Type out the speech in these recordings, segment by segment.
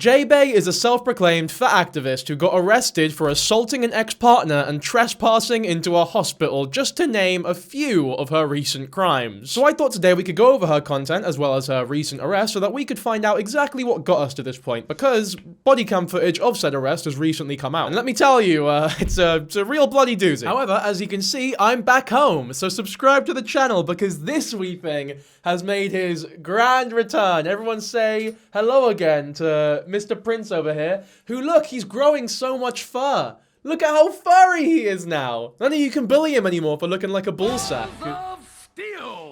Jae Bae is a self-proclaimed fat activist who got arrested for assaulting an ex-partner and trespassing into a hospital, just to name a few of her recent crimes. So I thought today we could go over her content as well as her recent arrest so that we could find out exactly what got us to this point, because body cam footage of said arrest has recently come out. And let me tell you, it's a real bloody doozy. However, as you can see, I'm back home, so subscribe to the channel because this wee thing has made his grand return. Everyone say hello again to Mr. Prince over here, who, look, he's growing so much fur. Look at how furry he is now. None of you can bully him anymore for looking like a bullsack.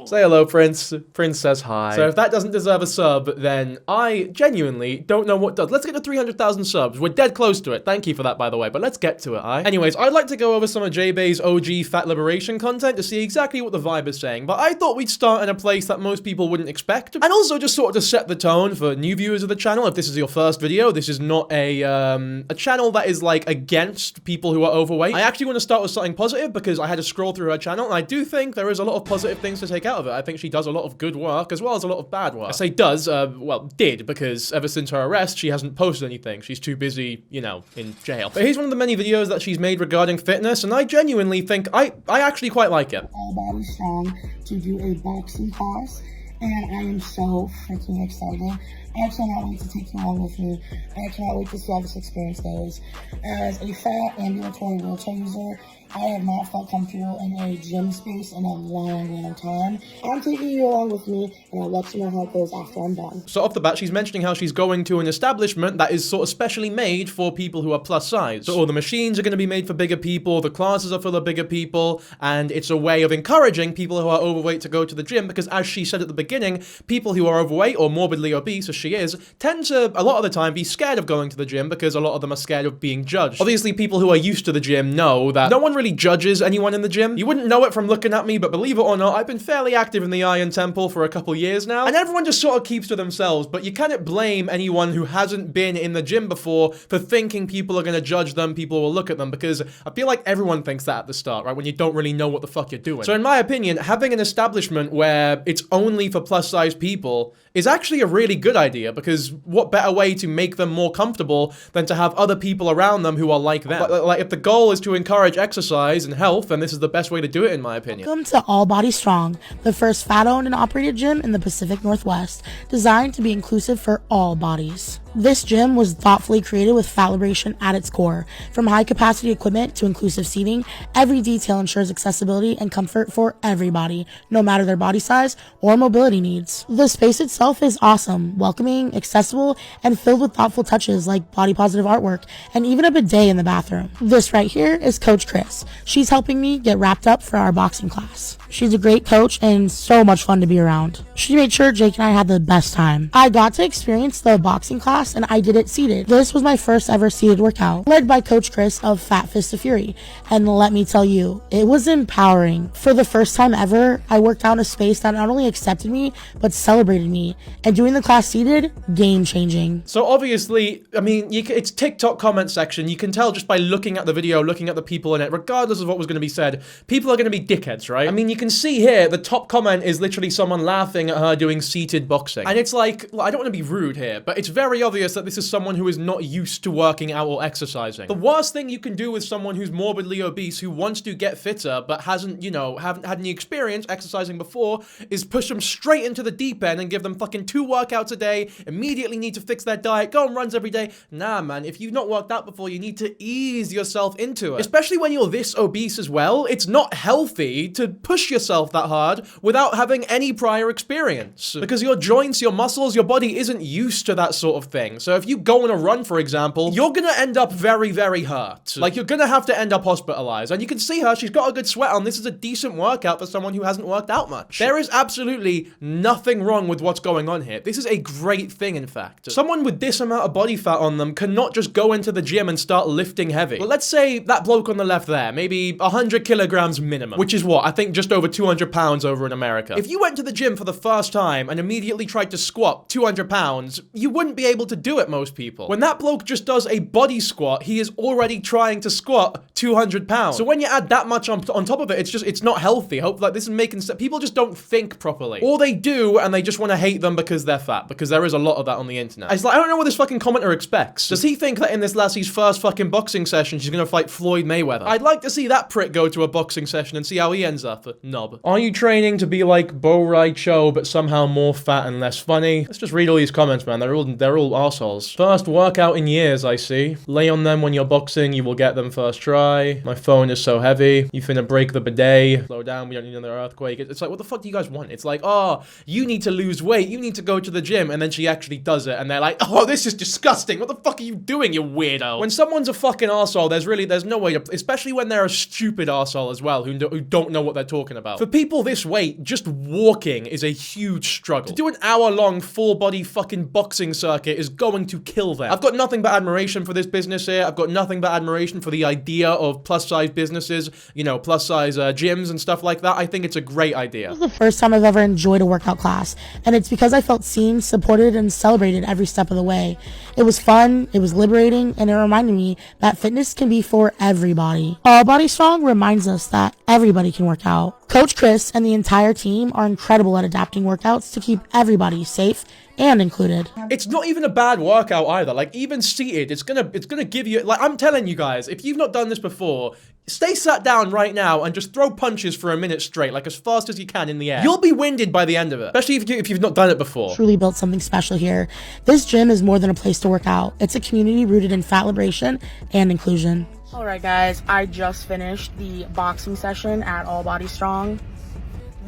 Say hello, Prince. Prince says hi. So if that doesn't deserve a sub, then I genuinely don't know what does. Let's get to 300,000 subs. We're dead close to it. Thank you for that, by the way, but let's get to it, Anyways, I'd like to go over some of Jae Bae's OG fat liberation content to see exactly what the vibe is saying, but I thought we'd start in a place that most people wouldn't expect, and also just sort of to set the tone for new viewers of the channel. If this is your first video, this is not a channel that is, like, against people who are overweight. I actually want to start with something positive because I had to scroll through her channel, and I do think there is a lot of positive things to take out of it. I think she does a lot of good work as well as a lot of bad work. I say does, well, did, because ever since her arrest, she hasn't posted anything. She's too busy, you know, in jail. But here's one of the many videos that she's made regarding fitness, and I genuinely think I actually quite like it. All Body Strong to do a boxing class, and I am so freaking excited. I cannot wait to take you along with me. I cannot wait to see how this experience goes. As a fat ambulatory wheelchair user, I have not felt comfortable in a gym space in a long time. I'm taking you along with me, and I'll let you know how it goes after I'm done. So off the bat, she's mentioning how she's going to an establishment that is sort of specially made for people who are plus size. So all the machines are going to be made for bigger people, the classes are full of bigger people, and it's a way of encouraging people who are overweight to go to the gym, because as she said at the beginning, people who are overweight or morbidly obese, as she is, tend to, a lot of the time, be scared of going to the gym because a lot of them are scared of being judged. Obviously, people who are used to the gym know that no one really judges anyone in the gym. You wouldn't know it from looking at me, but believe it or not, I've been fairly active in the Iron Temple for a couple years now, and everyone just sort of keeps to themselves, but you cannot blame anyone who hasn't been in the gym before for thinking people are going to judge them, people will look at them, because I feel like everyone thinks that at the start, right, when you don't really know what the fuck you're doing. So in my opinion, having an establishment where it's only for plus-size people is actually a really good idea, because what better way to make them more comfortable than to have other people around them who are like them? Like, if the goal is to encourage exercise and health, then this is the best way to do it, in my opinion. Welcome to All Body Strong, the first fat-owned and operated gym in the Pacific Northwest, designed to be inclusive for all bodies. This gym was thoughtfully created with fat liberation at its core. From high-capacity equipment to inclusive seating, every detail ensures accessibility and comfort for everybody, no matter their body size or mobility needs. The space itself is awesome, welcoming, accessible, and filled with thoughtful touches like body-positive artwork and even a bidet in the bathroom. This right here is Coach Chris. She's helping me get wrapped up for our boxing class. She's a great coach and so much fun to be around. She made sure Jake and I had the best time. I got to experience the boxing class and I did it seated. This was my first ever seated workout, led by Coach Chris of Fat Fist of Fury. And let me tell you, it was empowering. For the first time ever, I worked out in a space that not only accepted me, but celebrated me. And doing the class seated, game changing. So obviously, I mean, it's TikTok comment section. You can tell just by looking at the video, looking at the people in it, regardless of what was going to be said, people are going to be dickheads, right? I mean, you can see here, the top comment is literally someone laughing at her doing seated boxing. And it's like, well, I don't want to be rude here, but it's very obvious that this is someone who is not used to working out or exercising. The worst thing you can do with someone who's morbidly obese, who wants to get fitter, but hasn't, you know, haven't had any experience exercising before, is push them straight into the deep end and give them fucking 2 workouts a day, immediately need to fix their diet, go on runs every day. Nah, man, if you've not worked out before, you need to ease yourself into it. Especially when you're this obese as well, it's not healthy to push yourself that hard without having any prior experience. Because your joints, your muscles, your body isn't used to that sort of thing. So if you go on a run, for example, you're gonna end up very, very hurt. Like, you're gonna have to end up hospitalized. And you can see her, she's got a good sweat on. This is a decent workout for someone who hasn't worked out much. There is absolutely nothing wrong with what's going on here. This is a great thing, in fact. Someone with this amount of body fat on them cannot just go into the gym and start lifting heavy. But let's say that bloke on the left there, maybe 100 kilograms minimum, which is what? I think just over 200 pounds over in America. If you went to the gym for the first time and immediately tried to squat 200 pounds, you wouldn't be able able to do it, most people. When that bloke just does a body squat, he is already trying to squat 200 pounds. So when you add that much on top of it, it's not healthy. Hope like this is making sense. People just don't think properly. Or they do, and they just want to hate them because they're fat, because there is a lot of that on the internet. It's like, I don't know what this fucking commenter expects. Does he think that in this lassie's first fucking boxing session, she's gonna fight Floyd Mayweather? I'd like to see that prick go to a boxing session and see how he ends up. Knob. Are you training to be like Bo Rai Cho, but somehow more fat and less funny? Let's just read all these comments, man. They're all arseholes. First workout in years, I see. Lay on them when you're boxing, you will get them first try. My phone is so heavy. You finna break the bidet. Slow down, we don't need another earthquake. It's like, what the fuck do you guys want? It's like, oh, you need to lose weight, you need to go to the gym, and then she actually does it, and they're like, oh, this is disgusting. What the fuck are you doing, you weirdo? When someone's a fucking arsehole, there's no way to, especially when they're a stupid arsehole as well, who don't know what they're talking about. For people this weight, just walking is a huge struggle. To do an hour-long, full-body fucking boxing circuit is going to kill them. I've got nothing but admiration for this business here. I've got nothing but admiration for the idea of plus-size businesses, you know, plus-size gyms and stuff like that. I think it's a great idea. This was the first time I've ever enjoyed a workout class, and it's because I felt seen, supported, and celebrated every step of the way. It was fun, it was liberating, and it reminded me that fitness can be for everybody. All Body Strong reminds us that everybody can work out. Coach Chris and the entire team are incredible at adapting workouts to keep everybody safe and included. It's not even a bad workout either. Like, even seated, it's gonna give you, like, I'm telling you guys, if you've not done this before, stay sat down right now and just throw punches for a minute straight, like as fast as you can in the air. You'll be winded by the end of it, especially if you've not done it before. Truly built something special here. This gym is more than a place to work out. It's a community rooted in fat liberation and inclusion. All right, guys, I just finished the boxing session at All Body Strong.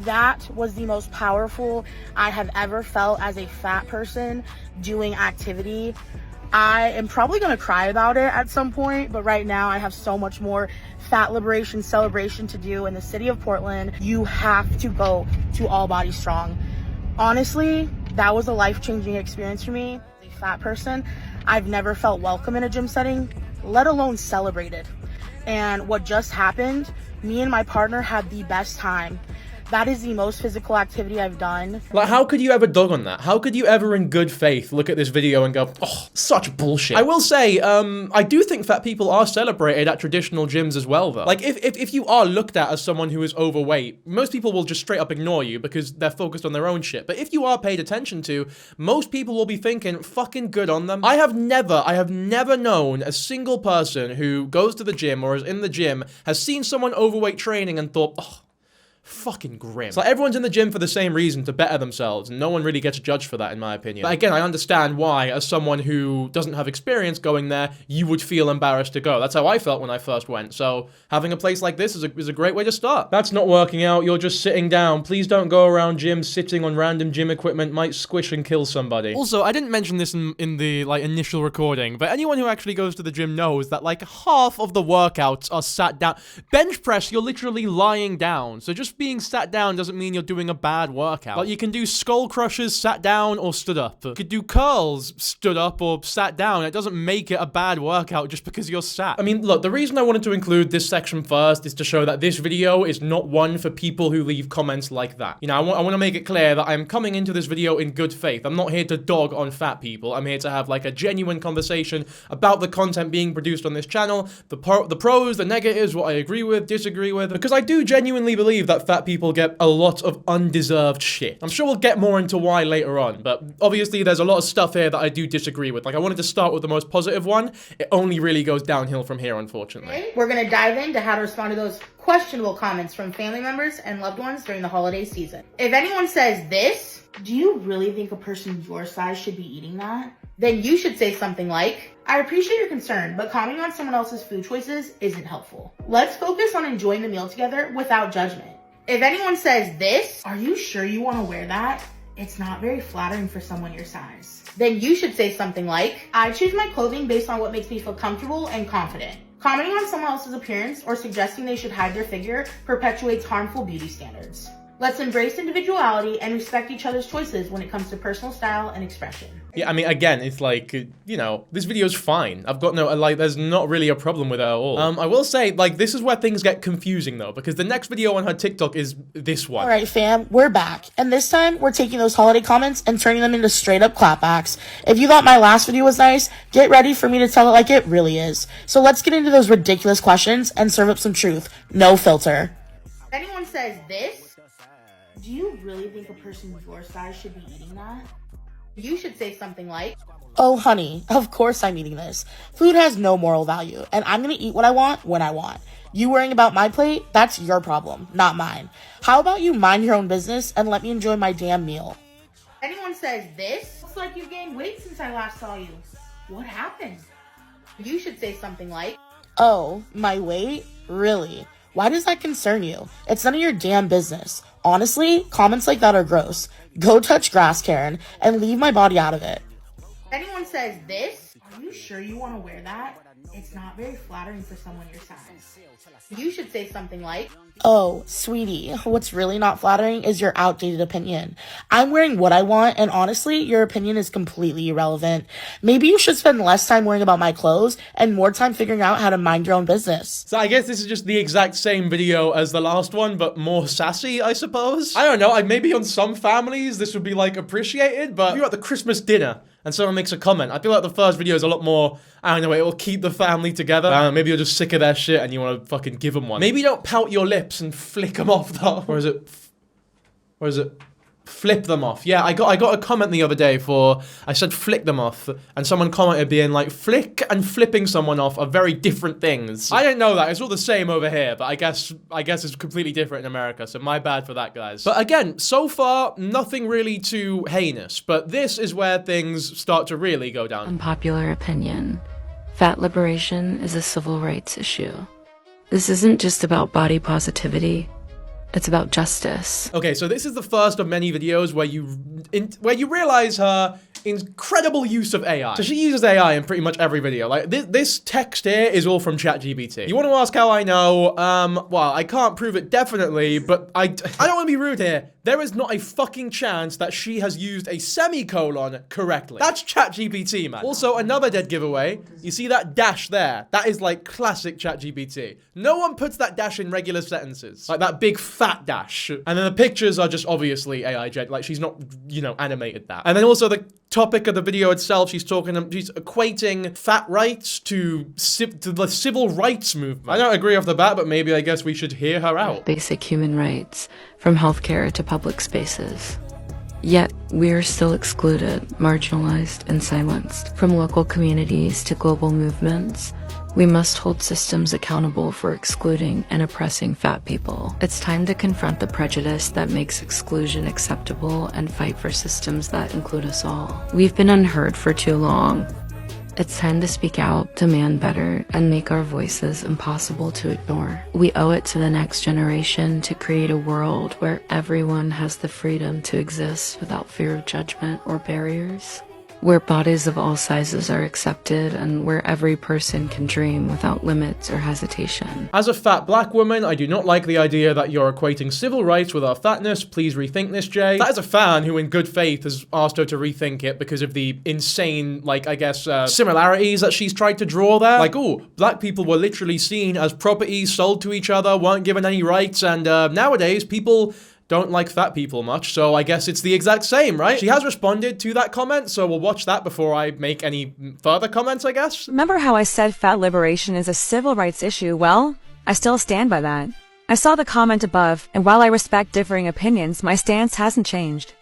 That was the most powerful I have ever felt as a fat person doing activity. I am probably gonna cry about it at some point, but right now I have so much more fat liberation celebration to do in the city of Portland. You have to go to All Body Strong. Honestly, that was a life-changing experience for me. As a fat person, I've never felt welcome in a gym setting, let alone celebrated. And what just happened, me and my partner had the best time. That is the most physical activity I've done. Like, how could you ever dog on that? How could you ever in good faith look at this video and go, oh, such bullshit? I will say, I do think fat people are celebrated at traditional gyms as well, though. Like, if you are looked at as someone who is overweight, most people will just straight up ignore you because they're focused on their own shit. But if you are paid attention to, most people will be thinking, fucking good on them. I have never known a single person who goes to the gym or is in the gym, has seen someone overweight training and thought, oh, fucking grim. It's like everyone's in the gym for the same reason, to better themselves, and no one really gets judged for that, in my opinion. But again, I understand why, as someone who doesn't have experience going there, you would feel embarrassed to go. That's how I felt when I first went, so having a place like this is a great way to start. That's not working out, you're just sitting down. Please don't go around gyms sitting on random gym equipment, might squish and kill somebody. Also, I didn't mention this in the, like, initial recording, but anyone who actually goes to the gym knows that, like, half of the workouts are sat down. Bench press, you're literally lying down, so just being sat down doesn't mean you're doing a bad workout. Like, you can do skull crushers sat down or stood up. You could do curls stood up or sat down. It doesn't make it a bad workout just because you're sat. I mean, look, the reason I wanted to include this section first is to show that this video is not one for people who leave comments like that. You know, I want to make it clear that I'm coming into this video in good faith. I'm not here to dog on fat people. I'm here to have, like, a genuine conversation about the content being produced on this channel, the pros, the negatives, what I agree with, disagree with, because I do genuinely believe that fat people get a lot of undeserved shit. I'm sure we'll get more into why later on, but obviously there's a lot of stuff here that I do disagree with. Like, I wanted to start with the most positive one. It only really goes downhill from here, unfortunately. Today, we're gonna dive into how to respond to those questionable comments from family members and loved ones during the holiday season. If anyone says this, do you really think a person your size should be eating that? Then you should say something like, I appreciate your concern, but commenting on someone else's food choices isn't helpful. Let's focus on enjoying the meal together without judgment. If anyone says this, are you sure you want to wear that? It's not very flattering for someone your size. Then you should say something like, I choose my clothing based on what makes me feel comfortable and confident. Commenting on someone else's appearance or suggesting they should hide their figure perpetuates harmful beauty standards. Let's embrace individuality and respect each other's choices when it comes to personal style and expression. Yeah, I mean, again, it's like, you know, this video's fine. I've got no, like, there's not really a problem with it at all. I will say, like, this is where things get confusing, though, because the next video on her TikTok is this one. Alright fam, we're back. And this time, we're taking those holiday comments and turning them into straight up clapbacks. If you thought my last video was nice, get ready for me to tell it like it really is. So let's get into those ridiculous questions and serve up some truth. No filter. If anyone says this, do you really think a person your size should be eating that? You should say something like, Oh honey, of course I'm eating this. Food has no moral value, and I'm gonna eat what I want when I want. You worrying about my plate? That's your problem, not mine. How about you mind your own business and let me enjoy my damn meal? if anyone says this, looks like you've gained weight since I last saw you. What happened? You should say something like, Oh, my weight? Really? Why does that concern you? It's none of your damn business. Honestly, comments like that are gross. Go touch grass, Karen, and leave my body out of it. if anyone says this, are you sure you want to wear that? It's not very flattering for someone your size. You should say something like, Oh, sweetie, what's really not flattering is your outdated opinion. I'm wearing what I want, and honestly, your opinion is completely irrelevant. Maybe you should spend less time worrying about my clothes and more time figuring out how to mind your own business. So I guess this is just the exact same video as the last one, but more sassy, I suppose? I don't know, like maybe on some families this would be like appreciated, but if you're at the Christmas dinner and someone makes a comment, I feel like the first video is a lot more, I don't know, it will keep the family together. Maybe you're just sick of their shit and you want to fucking give them one. Maybe don't pout your lips and flick them off though. Or is it flip them off? Yeah, I got a comment the other day for, I said flick them off, and someone commented being like, flick and flipping someone off are very different things. I didn't know that, it's all the same over here, but I guess it's completely different in America, so my bad for that, guys. But again, so far, nothing really too heinous, but this is where things start to really go down. Unpopular opinion. Fat liberation is a civil rights issue. This isn't just about body positivity. It's about justice. Okay, so this is the first of many videos where you realize her incredible use of AI. So she uses AI in pretty much every video. Like this text here is all from ChatGPT. You want to ask how I know? Well, I can't prove it definitely, but I don't want to be rude here. There is not a fucking chance that she has used a semicolon correctly. That's ChatGPT, man. Also, another dead giveaway. You see that dash there? That is like classic ChatGPT. No one puts that dash in regular sentences. Like that big fat dash. And then the pictures are just obviously AI gen. Like she's not, you know, animated that. And then also the topic of the video itself, she's equating fat rights to the civil rights movement. I don't agree off the bat, but maybe I guess we should hear her out. Basic human rights, from healthcare to public spaces. Yet, we are still excluded, marginalized, and silenced. From local communities to global movements, we must hold systems accountable for excluding and oppressing fat people. It's time to confront the prejudice that makes exclusion acceptable and fight for systems that include us all. We've been unheard for too long. It's time to speak out, demand better, and make our voices impossible to ignore. We owe it to the next generation to create a world where everyone has the freedom to exist without fear of judgment or barriers. Where bodies of all sizes are accepted and where every person can dream without limits or hesitation. As a fat black woman, I do not like the idea that you're equating civil rights with our fatness. Please rethink this, Jae. That is a fan who in good faith has asked her to rethink it because of the insane, like, I guess, similarities that she's tried to draw there. Like, oh, black people were literally seen as properties sold to each other, weren't given any rights, and nowadays people don't like fat people much, so I guess it's the exact same, right? She has responded to that comment, so we'll watch that before I make any further comments, I guess. Remember how I said fat liberation is a civil rights issue? Well, I still stand by that. I saw the comment above, and while I respect differing opinions, my stance hasn't changed.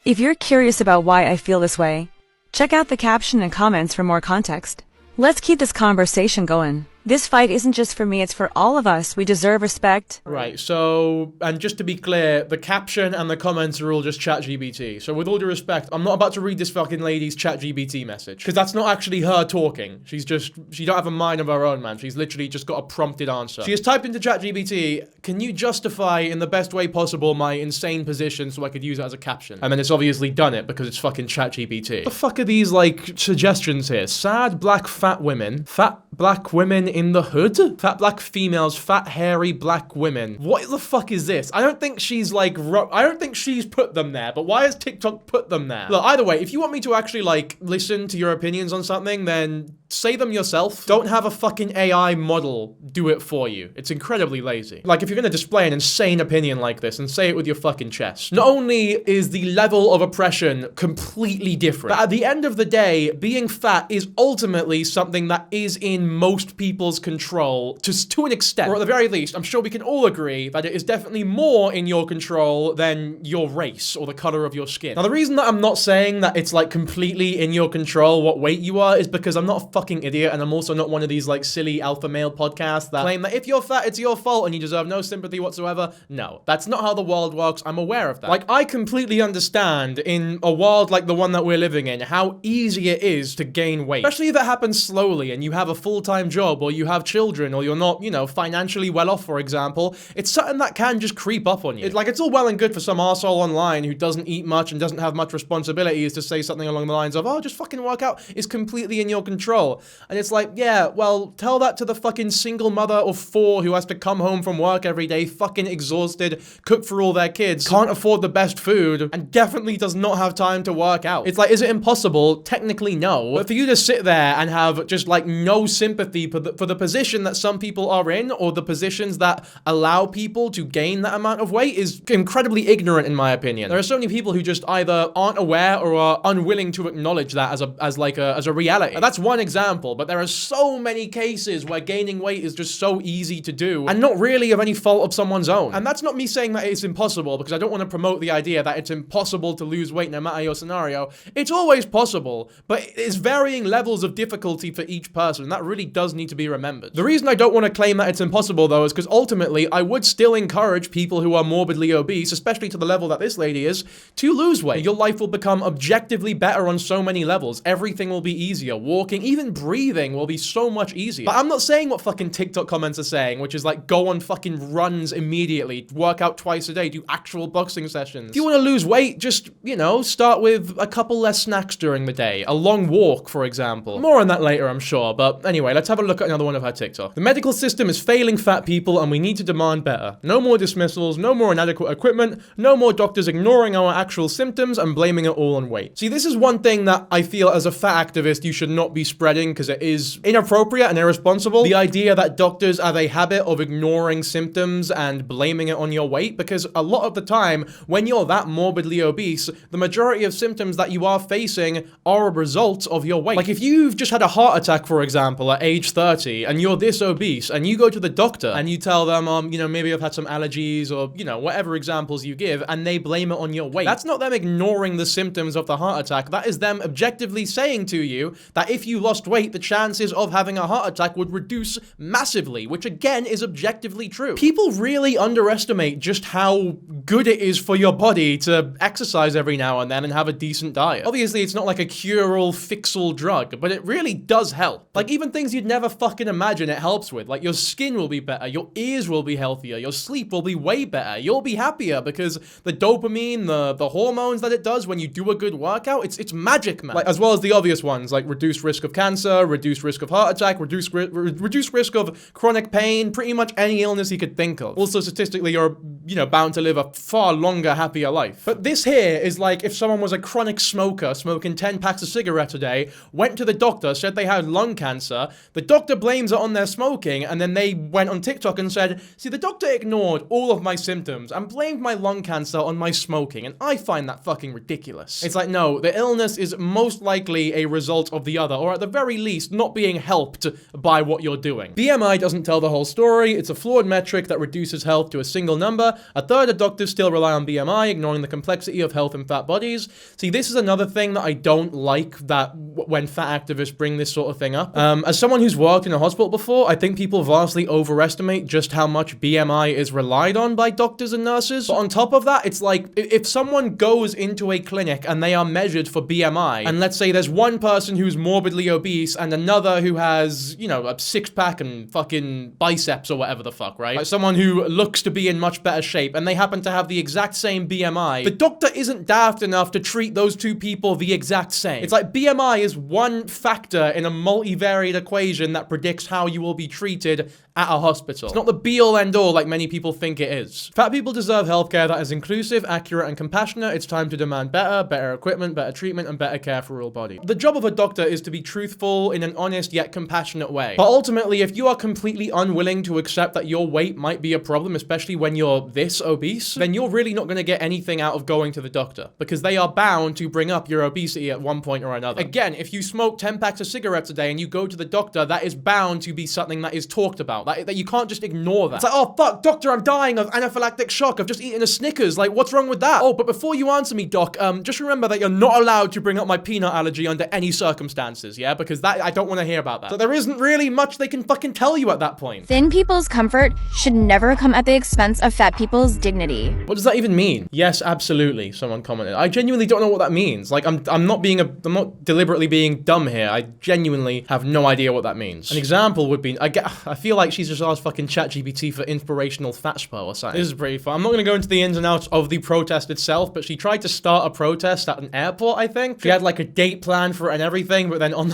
If you're curious about why I feel this way, check out the caption and comments for more context. Let's keep this conversation going. This fight isn't just for me, it's for all of us. We deserve respect. Right, so, and just to be clear, the caption and the comments are all just ChatGPT. So with all due respect, I'm not about to read this fucking lady's ChatGPT message. Because that's not actually her talking. She don't have a mind of her own, man. She's literally just got a prompted answer. She has typed into ChatGPT, can you justify in the best way possible my insane position so I could use it as a caption? And then it's obviously done it because it's fucking ChatGPT. What the fuck are these, like, suggestions here? Sad black fat women. Fat black women in the hood? Fat black females, fat hairy black women. What the fuck is this? I don't think she's like, I don't think she's put them there, but why has TikTok put them there? Look, either way, if you want me to actually like listen to your opinions on something, then say them yourself. Don't have a fucking AI model do it for you. It's incredibly lazy. Like, if you're gonna display an insane opinion like this, and say it with your fucking chest. Not only is the level of oppression completely different, but at the end of the day, being fat is ultimately something that is in most people's control to an extent. Or at the very least, I'm sure we can all agree that it is definitely more in your control than your race or the color of your skin. Now, the reason that I'm not saying that it's like completely in your control what weight you are is because I'm not a fucking idiot, and I'm also not one of these like silly alpha male podcasts that claim that if you're fat, it's your fault and you deserve no sympathy whatsoever. No, that's not how the world works. I'm aware of that. Like, I completely understand in a world like the one that we're living in, how easy it is to gain weight. Especially if it happens slowly and you have a full-time job or you have children or you're not, you know, financially well off, for example. It's something that can just creep up on you. It's all well and good for some arsehole online who doesn't eat much and doesn't have much responsibilities to say something along the lines of, oh, just fucking work out. It's completely in your control. And it's like, yeah, well, tell that to the fucking single mother of 4 who has to come home from work every day, fucking exhausted, cook for all their kids, can't afford the best food, and definitely does not have time to work out. It's like, is it impossible? Technically, no. But for you to sit there and have just like no sympathy for the position that some people are in, or the positions that allow people to gain that amount of weight, is incredibly ignorant in my opinion. There are so many people who just either aren't aware or are unwilling to acknowledge that as a reality. And that's one example, but there are so many cases where gaining weight is just so easy to do and not really of any fault of someone's own. And that's not me saying that it's impossible, because I don't want to promote the idea that it's impossible to lose weight no matter your scenario. It's always possible, but it's varying levels of difficulty for each person. That really does need to be remembered. The reason I don't want to claim that it's impossible though is because ultimately I would still encourage people who are morbidly obese, especially to the level that this lady is, to lose weight. Your life will become objectively better on so many levels. Everything will be easier. Walking, even breathing will be so much easier. But I'm not saying what fucking TikTok comments are saying, which is like, go on fucking runs immediately, work out twice a day, do actual boxing sessions. If you want to lose weight, just, you know, start with a couple less snacks during the day. A long walk, for example. More on that later, I'm sure. But anyway, let's have a look at another one of her TikTok. The medical system is failing fat people and we need to demand better. No more dismissals, no more inadequate equipment, no more doctors ignoring our actual symptoms and blaming it all on weight. See, this is one thing that I feel as a fat activist you should not be spreading, because it is inappropriate and irresponsible. The idea that doctors have a habit of ignoring symptoms and blaming it on your weight, because a lot of the time when you're that morbidly obese, the majority of symptoms that you are facing are a result of your weight. Like, if you've just had a heart attack, for example, at age 30 and you're this obese and you go to the doctor and you tell them, you know, maybe I've had some allergies or, you know, whatever examples you give, and they blame it on your weight. That's not them ignoring the symptoms of the heart attack. That is them objectively saying to you that if you lost weight, the chances of having a heart attack would reduce massively, which again is objectively true. People really underestimate just how good it is for your body to exercise every now and then and have a decent diet. Obviously, it's not like a cure-all, fix-all drug, but it really does help. Like, even things you'd never fucking imagine it helps with. Like, your skin will be better, your ears will be healthier, your sleep will be way better, you'll be happier because the dopamine, the hormones that it does when you do a good workout, it's magic, man. Like, as well as the obvious ones, like reduced risk of cancer, reduced risk of heart attack, reduced risk of chronic pain, pretty much any illness you could think of. Also, statistically, you're, you know, bound to live a far longer, happier life. But this here is like if someone was a chronic smoker, smoking 10 packs of cigarettes a day, went to the doctor, said they had lung cancer, the doctor blames it on their smoking, and then they went on TikTok and said, see, the doctor ignored all of my symptoms and blamed my lung cancer on my smoking, and I find that fucking ridiculous. It's like, no, the illness is most likely a result of the other, or at the very least, not being helped by what you're doing. BMI doesn't tell the whole story. It's a flawed metric that reduces health to a single number. A third of doctors still rely on BMI, ignoring the complexity of health in fat bodies. See, this is another thing that I don't like, that when fat activists bring this sort of thing up. As someone who's worked in a hospital before, I think people vastly overestimate just how much BMI is relied on by doctors and nurses. But on top of that, it's like, if someone goes into a clinic and they are measured for BMI, and let's say there's one person who's morbidly obese obese and another who has, you know, a six-pack and fucking biceps or whatever the fuck, right? Like someone who looks to be in much better shape and they happen to have the exact same BMI, the doctor isn't daft enough to treat those two people the exact same. It's like BMI is one factor in a multivariate equation that predicts how you will be treated at a hospital. It's not the be-all end-all like many people think it is. Fat people deserve healthcare that is inclusive, accurate, and compassionate. It's time to demand better equipment, better treatment, and better care for all bodies. The job of a doctor is to be truthful in an honest yet compassionate way. But ultimately, if you are completely unwilling to accept that your weight might be a problem, especially when you're this obese, then you're really not going to get anything out of going to the doctor, because they are bound to bring up your obesity at one point or another. Again, if you smoke 10 packs of cigarettes a day and you go to the doctor, that is bound to be something that is talked about. That you can't just ignore that. It's like, oh fuck, doctor, I'm dying of anaphylactic shock. I've just eaten a Snickers. Like, what's wrong with that? Oh, but before you answer me, doc, just remember that you're not allowed to bring up my peanut allergy under any circumstances, yeah? Because I don't want to hear about that. So there isn't really much they can fucking tell you at that point. Thin people's comfort should never come at the expense of fat people's dignity. What does that even mean? Yes, absolutely, someone commented. I genuinely don't know what that means. Like, I'm not deliberately being dumb here. I genuinely have no idea what that means. An example would be, I feel like she's just asked fucking ChatGPT for inspirational fat spo or something. This is pretty fun. I'm not going to go into the ins and outs of the protest itself, but she tried to start a protest at an airport, I think. She had like a date planned for it and everything, but then on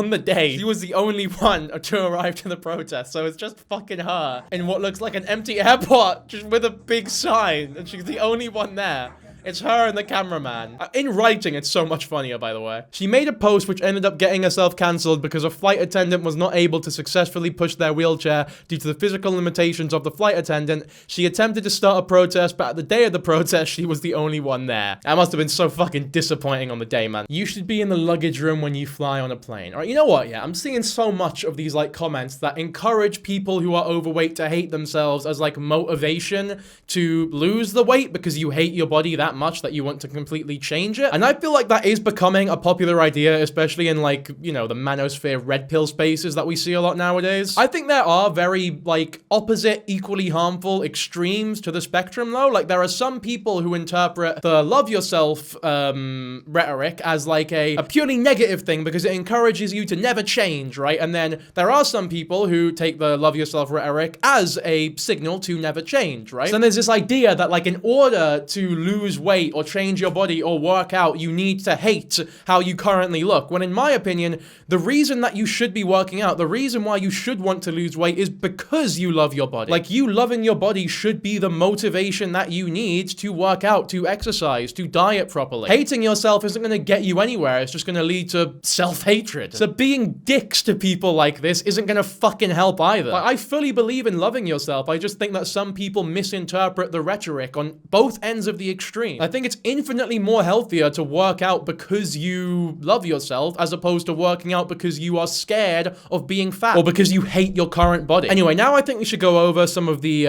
the day, she was the only one to arrive to the protest. So it's just fucking her in what looks like an empty airport, just with a big sign, and she's the only one there. It's her and the cameraman. In writing, it's so much funnier, by the way. She made a post which ended up getting herself cancelled because a flight attendant was not able to successfully push their wheelchair due to the physical limitations of the flight attendant. She attempted to start a protest, but at the day of the protest, she was the only one there. That must have been so fucking disappointing on the day, man. You should be in the luggage room when you fly on a plane. All right, you know what? Yeah, I'm seeing so much of these, like, comments that encourage people who are overweight to hate themselves as, like, motivation to lose the weight because you hate your body that much that you want to completely change it. And I feel like that is becoming a popular idea, especially in, like, you know, the manosphere red pill spaces that we see a lot nowadays. I think there are very, like, opposite, equally harmful extremes to the spectrum, though. Like, there are some people who interpret the love yourself rhetoric as, like, a purely negative thing because it encourages you to never change, right? And then there are some people who take the love yourself rhetoric as a signal to never change, right? So then there's this idea that, like, in order to lose weight or change your body or work out, you need to hate how you currently look. When in my opinion, the reason that you should be working out, the reason why you should want to lose weight is because you love your body. Like, you loving your body should be the motivation that you need to work out, to exercise, to diet properly. Hating yourself isn't going to get you anywhere. It's just going to lead to self-hatred. So being dicks to people like this isn't going to fucking help either. Like, I fully believe in loving yourself. I just think that some people misinterpret the rhetoric on both ends of the extreme. I think it's infinitely more healthier to work out because you love yourself as opposed to working out because you are scared of being fat or because you hate your current body. Anyway, now I think we should go over some of the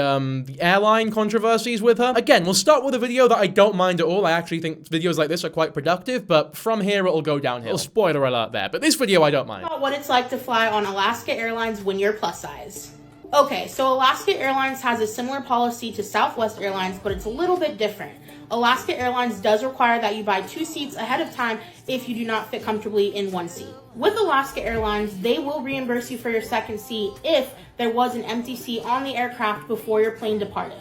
airline controversies with her. Again, we'll start with a video that I don't mind at all. I actually think videos like this are quite productive, but from here it'll go downhill. Spoiler alert there, but this video I don't mind. About what it's like to fly on Alaska Airlines when you're plus size. Okay, so Alaska Airlines has a similar policy to Southwest Airlines, but it's a little bit different. Alaska Airlines does require that you buy 2 seats ahead of time if you do not fit comfortably in 1 seat. With Alaska Airlines, they will reimburse you for your second seat if there was an empty seat on the aircraft before your plane departed.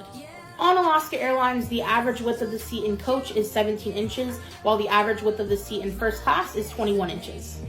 On Alaska Airlines, the average width of the seat in coach is 17 inches, while the average width of the seat in first class is 21 inches.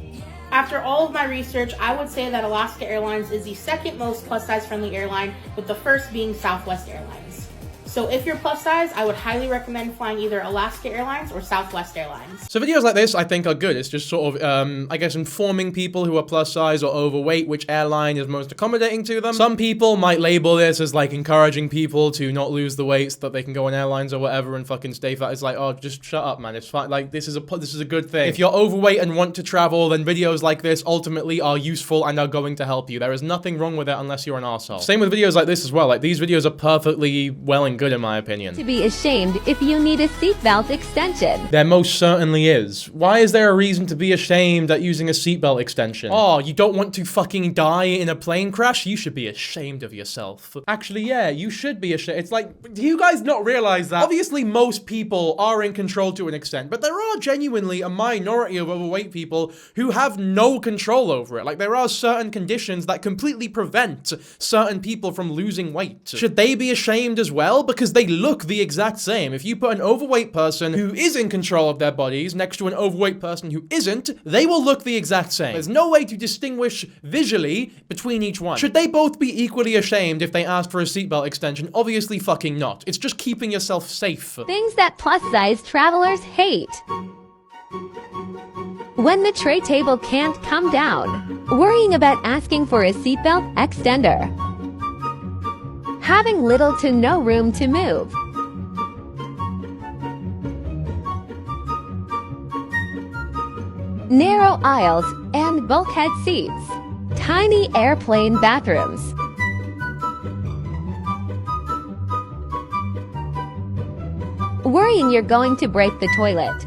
After all of my research, I would say that Alaska Airlines is the second most plus-size friendly airline, with the first being Southwest Airlines. So if you're plus size, I would highly recommend flying either Alaska Airlines or Southwest Airlines. So videos like this, I think, are good. It's just sort of, I guess, informing people who are plus size or overweight which airline is most accommodating to them. Some people might label this as, like, encouraging people to not lose the weight so that they can go on airlines or whatever and fucking stay fat. It's like, oh, just shut up, man. It's fine. Like, this is a good thing. If you're overweight and want to travel, then videos like this ultimately are useful and are going to help you. There is nothing wrong with it unless you're an arsehole. Same with videos like this as well. Like, these videos are perfectly well and good. good in my opinion. To be ashamed if you need a seatbelt extension. There most certainly is. Why is there a reason to be ashamed at using a seatbelt extension? Oh, you don't want to fucking die in a plane crash? You should be ashamed of yourself. Actually, yeah, you should be ashamed. It's like, do you guys not realize that? Obviously, most people are in control to an extent, but there are genuinely a minority of overweight people who have no control over it. Like, there are certain conditions that completely prevent certain people from losing weight. Should they be ashamed as well? Because they look the exact same. If you put an overweight person who is in control of their bodies next to an overweight person who isn't, they will look the exact same. There's no way to distinguish visually between each one. Should they both be equally ashamed if they ask for a seatbelt extension? Obviously fucking not. It's just keeping yourself safe. Things that plus-size travelers hate. When the tray table can't come down. Worrying about asking for a seatbelt extender. Having little to no room to move. Narrow aisles and bulkhead seats. Tiny airplane bathrooms. Worrying you're going to break the toilet.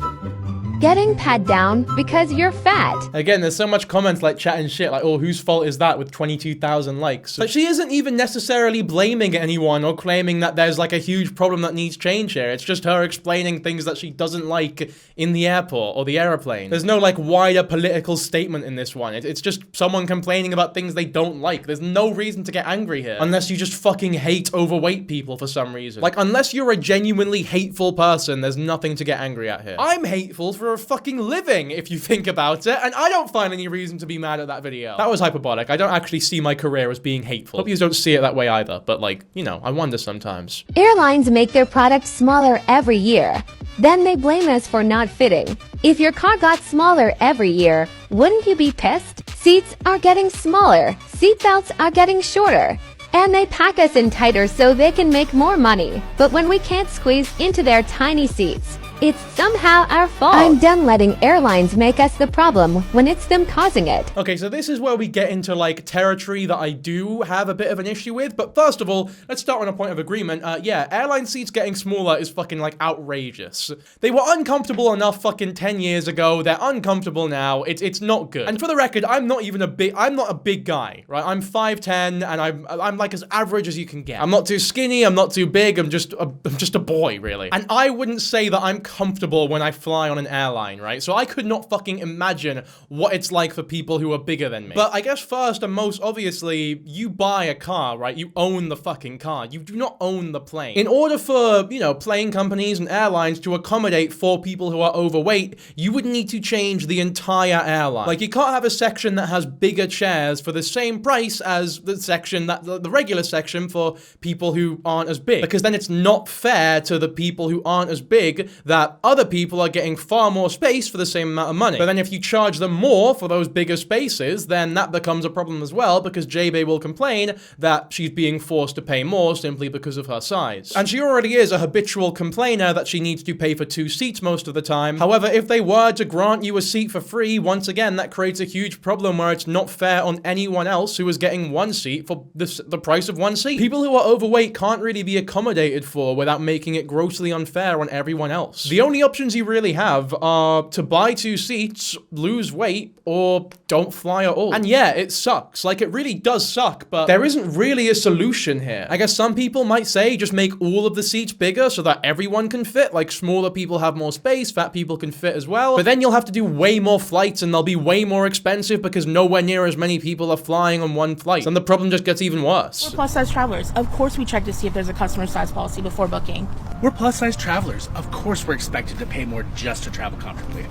Getting pat down because you're fat. Again, there's so much comments like chatting shit, like, oh, whose fault is that with 22,000 likes? But she isn't even necessarily blaming anyone or claiming that there's like a huge problem that needs change here. It's just her explaining things that she doesn't like in the airport or the airplane. There's no like wider political statement in this one. It's just someone complaining about things they don't like. There's no reason to get angry here. Unless you just fucking hate overweight people for some reason. Like, unless you're a genuinely hateful person, there's nothing to get angry at here. I'm hateful for a fucking living, if you think about it, and I don't find any reason to be mad at that video. That was hyperbolic. I don't actually see my career as being hateful. Hope you don't see it that way either, but like, you know, I wonder sometimes. Airlines make their products smaller every year. Then they blame us for not fitting. If your car got smaller every year, wouldn't you be pissed? Seats are getting smaller. Seatbelts are getting shorter. And they pack us in tighter so they can make more money. But when we can't squeeze into their tiny seats, it's somehow our fault. I'm done letting airlines make us the problem when it's them causing it. Okay, so this is where we get into like territory that I do have a bit of an issue with, but first of all, let's start on a point of agreement. Yeah, airline seats getting smaller is fucking like outrageous. They were uncomfortable enough fucking 10 years ago, they're uncomfortable now, it's not good. And for the record, I'm not a big guy, right? I'm 5'10", and I'm like as average as you can get. I'm not too skinny, I'm not too big, I'm just a boy, really. And I wouldn't say that I'm comfortable when I fly on an airline, right? So I could not fucking imagine what it's like for people who are bigger than me. But I guess first and most obviously, you buy a car, right? You own the fucking car. You do not own the plane. In order for, you know, plane companies and airlines to accommodate for people who are overweight, you would need to change the entire airline. Like, you can't have a section that has bigger chairs for the same price as the section that the regular section for people who aren't as big, because then it's not fair to the people who aren't as big that other people are getting far more space for the same amount of money. But then if you charge them more for those bigger spaces, then that becomes a problem as well, because Jae Bae will complain that she's being forced to pay more simply because of her size. And she already is a habitual complainer that she needs to pay for 2 seats most of the time. However, if they were to grant you a seat for free, once again, that creates a huge problem where it's not fair on anyone else who is getting 1 seat for the price of 1 seat. People who are overweight can't really be accommodated for without making it grossly unfair on everyone else. The only options you really have are to buy 2 seats, lose weight, or don't fly at all. And yeah, it sucks. Like, it really does suck, but there isn't really a solution here. I guess some people might say just make all of the seats bigger so that everyone can fit. Like, smaller people have more space, fat people can fit as well. But then you'll have to do way more flights and they'll be way more expensive because nowhere near as many people are flying on one flight. And the problem just gets even worse. We're plus-size travelers. Of course we check to see if there's a customer size policy before booking. We're plus-size travelers. Of course we're expected to pay more just to travel comfortably.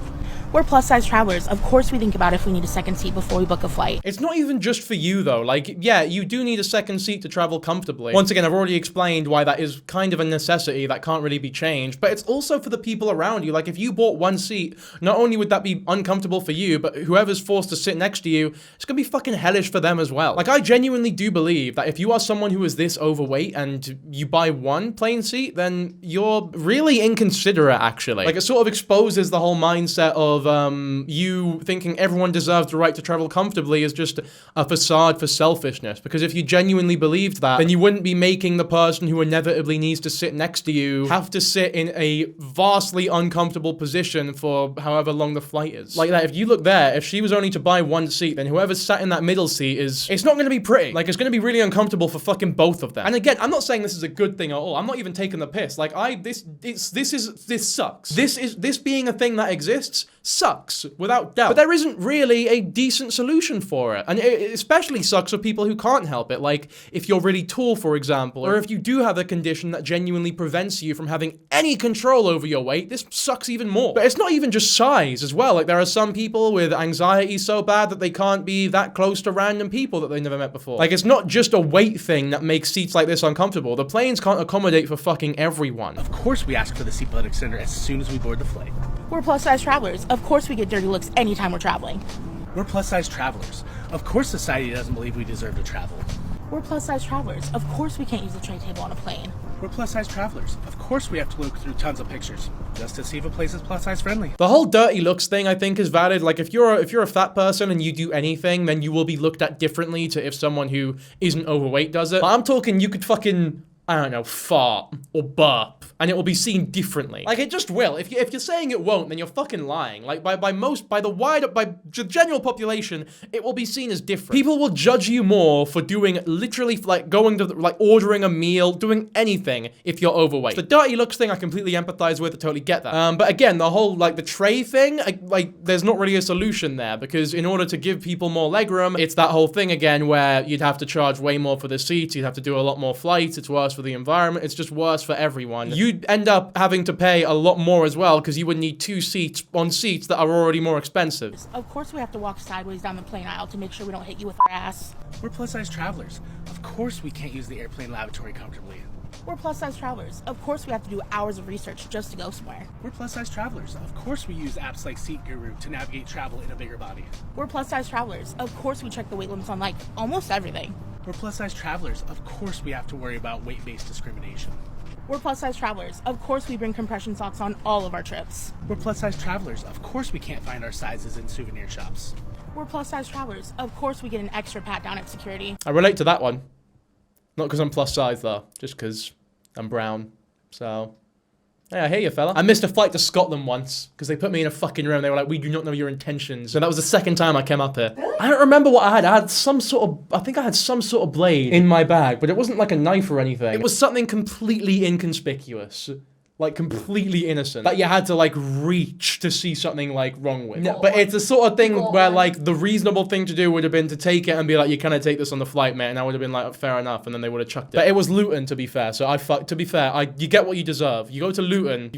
We're plus-size travelers. Of course we think about if we need a second seat before we book a flight. It's not even just for you, though. Like, yeah, you do need a second seat to travel comfortably. Once again, I've already explained why that is kind of a necessity that can't really be changed, but it's also for the people around you. Like, if you bought 1 seat, not only would that be uncomfortable for you, but whoever's forced to sit next to you, it's gonna be fucking hellish for them as well. Like, I genuinely do believe that if you are someone who is this overweight and you buy 1 plane seat, then you're really inconsiderate, actually. Like, it sort of exposes the whole mindset of of you thinking everyone deserves the right to travel comfortably is just a facade for selfishness. Because if you genuinely believed that, then you wouldn't be making the person who inevitably needs to sit next to you have to sit in a vastly uncomfortable position for however long the flight is. Like that, if you look there, if she was only to buy one seat, then whoever sat in that middle seat it's not going to be pretty. Like, it's going to be really uncomfortable for fucking both of them. And again, I'm not saying this is a good thing at all. I'm not even taking the piss. Like, this sucks. This being a thing that exists sucks, without doubt. But there isn't really a decent solution for it. And it especially sucks for people who can't help it. Like, if you're really tall, for example, or if you do have a condition that genuinely prevents you from having any control over your weight, this sucks even more. But it's not even just size as well. Like, there are some people with anxiety so bad that they can't be that close to random people that they've never met before. Like, it's not just a weight thing that makes seats like this uncomfortable. The planes can't accommodate for fucking everyone. Of course we ask for the seatbelt extender as soon as we board the flight. We're plus-size travelers. Of course we get dirty looks anytime we're traveling. We're plus-size travelers. Of course society doesn't believe we deserve to travel. We're plus-size travelers. Of course we can't use the tray table on a plane. We're plus-size travelers. Of course we have to look through tons of pictures just to see if a place is plus-size friendly. The whole dirty looks thing, I think, is valid. Like, if you're a fat person and you do anything, then you will be looked at differently to if someone who isn't overweight does it. But I'm talking, you could fucking, I don't know, fart or burp, and it will be seen differently. Like, it just will. If you're saying it won't, then you're fucking lying. Like, by the general population, it will be seen as different. People will judge you more for doing literally, like, going to, like, ordering a meal, doing anything if you're overweight. The dirty looks thing, I completely empathize with, I totally get that. But again, the whole, like, the tray thing, there's not really a solution there, because in order to give people more legroom, it's that whole thing again where you'd have to charge way more for the seats, you'd have to do a lot more flights, it's worse for the environment, it's just worse for everyone. You'd end up having to pay a lot more as well, because you would need 2 seats on seats that are already more expensive. Of course we have to walk sideways down the plane aisle to make sure we don't hit you with our ass. We're plus-size travelers. Of course we can't use the airplane lavatory comfortably. We're plus-size travelers. Of course we have to do hours of research just to go somewhere. We're plus-size travelers. Of course we use apps like Seat Guru to navigate travel in a bigger body. We're plus-size travelers. Of course we check the weight limits on, like, almost everything. We're plus-size travelers. Of course we have to worry about weight-based discrimination. We're plus-size travelers. Of course we bring compression socks on all of our trips. We're plus-size travelers. Of course we can't find our sizes in souvenir shops. We're plus-size travelers. Of course we get an extra pat down at security. I relate to that one. Not because I'm plus size though, just because I'm brown. So, hey, I hear you, fella. I missed a flight to Scotland once because they put me in a fucking room. They were like, "We do not know your intentions." So that was the second time I came up here. Really? I don't remember what I had. I had some sort of, I think I had some sort of blade in my bag, but it wasn't like a knife or anything. It was something completely inconspicuous. Like, completely innocent, that you had to, like, reach to see something, like, wrong with. Yeah, but it's the sort of thing where, like, the reasonable thing to do would have been to take it and be like, you kind take this on the flight, mate, and I would have been like, fair enough, and then they would have chucked it. But it was Luton, to be fair, so you get what you deserve. You go to Luton,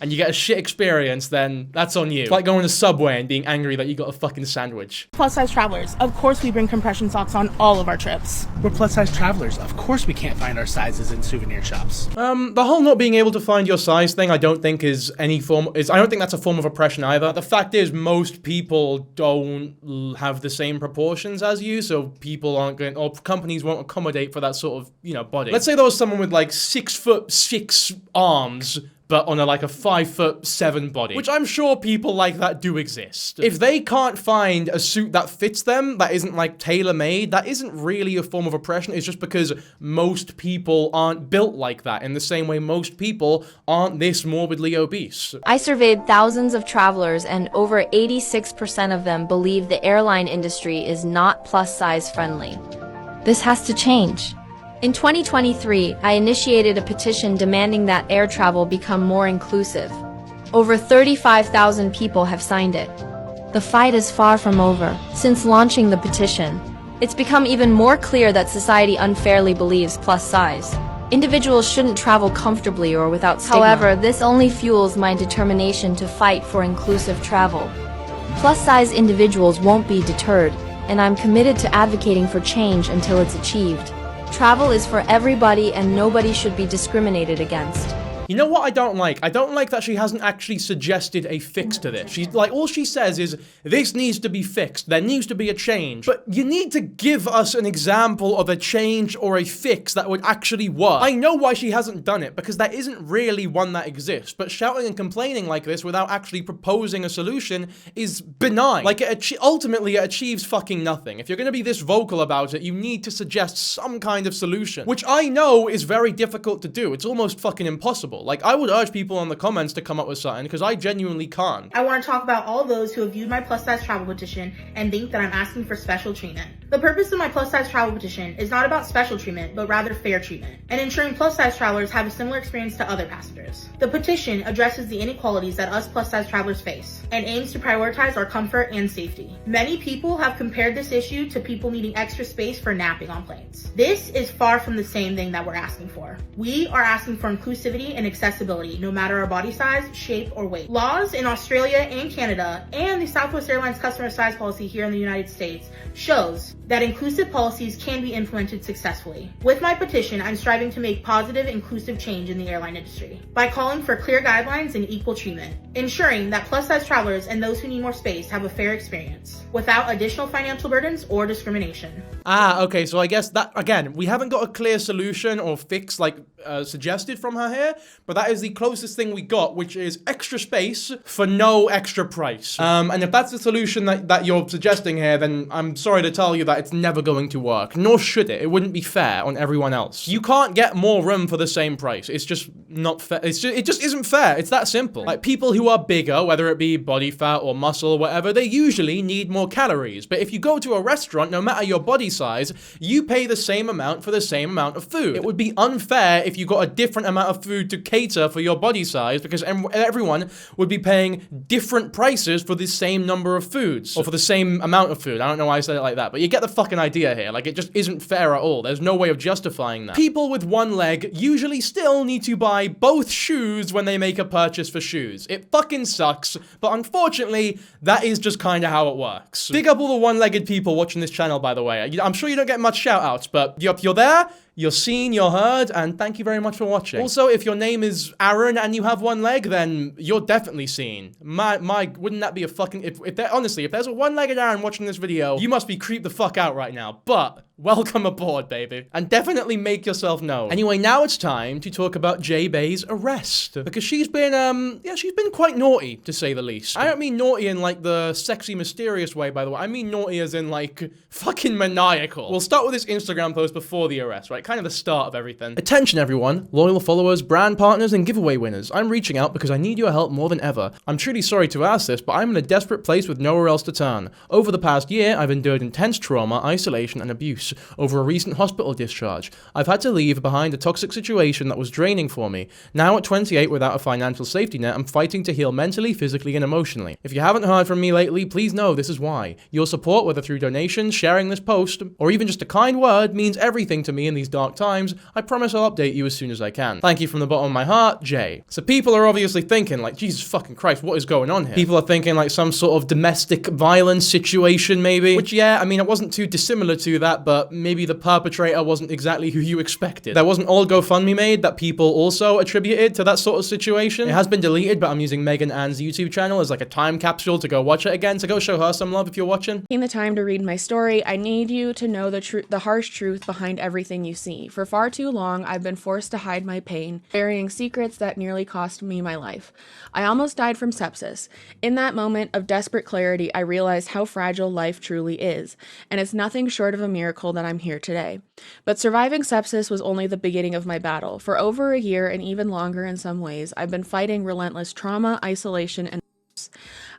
and you get a shit experience, then that's on you. It's like going to Subway and being angry that you got a fucking sandwich. Plus-size travelers. Of course we bring compression socks on all of our trips. We're plus-size travelers. Of course we can't find our sizes in souvenir shops. The whole not being able to find your size thing, I don't think I don't think that's a form of oppression either. The fact is, most people don't have the same proportions as you, so people aren't going, or companies won't accommodate for that sort of, body. Let's say there was someone with like 6'6" arms, but on a 5'7" body, which I'm sure people like that do exist. If they can't find a suit that fits them, that isn't like tailor-made, that isn't really a form of oppression. It's just because most people aren't built like that, in the same way most people aren't this morbidly obese. I surveyed thousands of travelers, and over 86% of them believe the airline industry is not plus-size friendly. This has to change. In 2023, I initiated a petition demanding that air travel become more inclusive. Over 35,000 people have signed it. The fight is far from over. Since launching the petition, it's become even more clear that society unfairly believes plus size. Individuals shouldn't travel comfortably or without stigma. However, this only fuels my determination to fight for inclusive travel. Plus-size individuals won't be deterred, and I'm committed to advocating for change until it's achieved. Travel is for everybody and nobody should be discriminated against. You know what I don't like? I don't like that she hasn't actually suggested a fix to this. She's like, all she says is, this needs to be fixed. There needs to be a change. But you need to give us an example of a change or a fix that would actually work. I know why she hasn't done it, because there isn't really one that exists. But shouting and complaining like this without actually proposing a solution is benign. Like, ultimately, it achieves fucking nothing. If you're gonna be this vocal about it, you need to suggest some kind of solution, which I know is very difficult to do. It's almost fucking impossible. Like, I would urge people in the comments to come up with something, because I genuinely can't. I want to talk about all those who have viewed my plus-size travel petition and think that I'm asking for special treatment. The purpose of my plus-size travel petition is not about special treatment, but rather fair treatment, and ensuring plus-size travelers have a similar experience to other passengers. The petition addresses the inequalities that us plus-size travelers face, and aims to prioritize our comfort and safety. Many people have compared this issue to people needing extra space for napping on planes. This is far from the same thing that we're asking for. We are asking for inclusivity and accessibility, no matter our body size, shape, or weight. Laws in Australia and Canada, and the Southwest Airlines customer size policy here in the United States, shows that inclusive policies can be implemented successfully. With my petition, I'm striving to make positive, inclusive change in the airline industry by calling for clear guidelines and equal treatment, ensuring that plus-size travelers and those who need more space have a fair experience without additional financial burdens or discrimination. Okay, so I guess that, again, we haven't got a clear solution or fix like suggested from her here, but that is the closest thing we got, which is extra space for no extra price. And if that's the solution that you're suggesting here, then I'm sorry to tell you that it's never going to work, nor should it. It wouldn't be fair on everyone else. You can't get more room for the same price. It's just not fair. It just isn't fair. It's that simple. Like, people who are bigger, whether it be body fat or muscle or whatever, they usually need more calories. But if you go to a restaurant, no matter your body size, you pay the same amount for the same amount of food. It would be unfair if you got a different amount of food to cater for your body size, because everyone would be paying different prices for the same number of foods, or for the same amount of food. I don't know why I said it like that, but you get the fucking idea here. Like, it just isn't fair at all. There's no way of justifying that. People with one leg usually still need to buy both shoes when they make a purchase for shoes. It fucking sucks, but unfortunately, that is just kind of how it works. Big up all the one-legged people watching this channel, by the way. I'm sure you don't get much shout-outs, but you're there, you're seen, you're heard, and thank you very much for watching. Also, if your name is Aaron and you have one leg, then you're definitely seen. Wouldn't that be a fucking... Honestly, if there's a one-legged Aaron watching this video, you must be creeped the fuck out right now. But welcome aboard, baby. And definitely make yourself known. Anyway, now it's time to talk about Jae Bae's arrest. Because she's been, she's been quite naughty, to say the least. I don't mean naughty in, like, the sexy, mysterious way, by the way. I mean naughty as in, like, fucking maniacal. We'll start with this Instagram post before the arrest, right? Kind of the start of everything. Attention, everyone. Loyal followers, brand partners, and giveaway winners. I'm reaching out because I need your help more than ever. I'm truly sorry to ask this, but I'm in a desperate place with nowhere else to turn. Over the past year, I've endured intense trauma, isolation, and abuse over a recent hospital discharge. I've had to leave behind a toxic situation that was draining for me. Now at 28 without a financial safety net, I'm fighting to heal mentally, physically, and emotionally. If you haven't heard from me lately, please know this is why. Your support, whether through donations, sharing this post, or even just a kind word, means everything to me in these dark times. I promise I'll update you as soon as I can. Thank you from the bottom of my heart, Jay. So people are obviously thinking, like, Jesus fucking Christ, what is going on here? People are thinking like some sort of domestic violence situation, maybe. Which, yeah, I mean, it wasn't too dissimilar to that, but maybe the perpetrator wasn't exactly who you expected. There wasn't all GoFundMe made that people also attributed to that sort of situation. It has been deleted, but I'm using Megan Ann's YouTube channel as like a time capsule to go watch it again, so go show her some love if you're watching. Taking the time to read my story, I need you to know the harsh truth behind everything you see. For far too long, I've been forced to hide my pain, burying secrets that nearly cost me my life. I almost died from sepsis. In that moment of desperate clarity, I realized how fragile life truly is, and it's nothing short of a miracle that I'm here today. But surviving sepsis was only the beginning of my battle. For over a year, and even longer in some ways, I've been fighting relentless trauma, isolation, and abuse.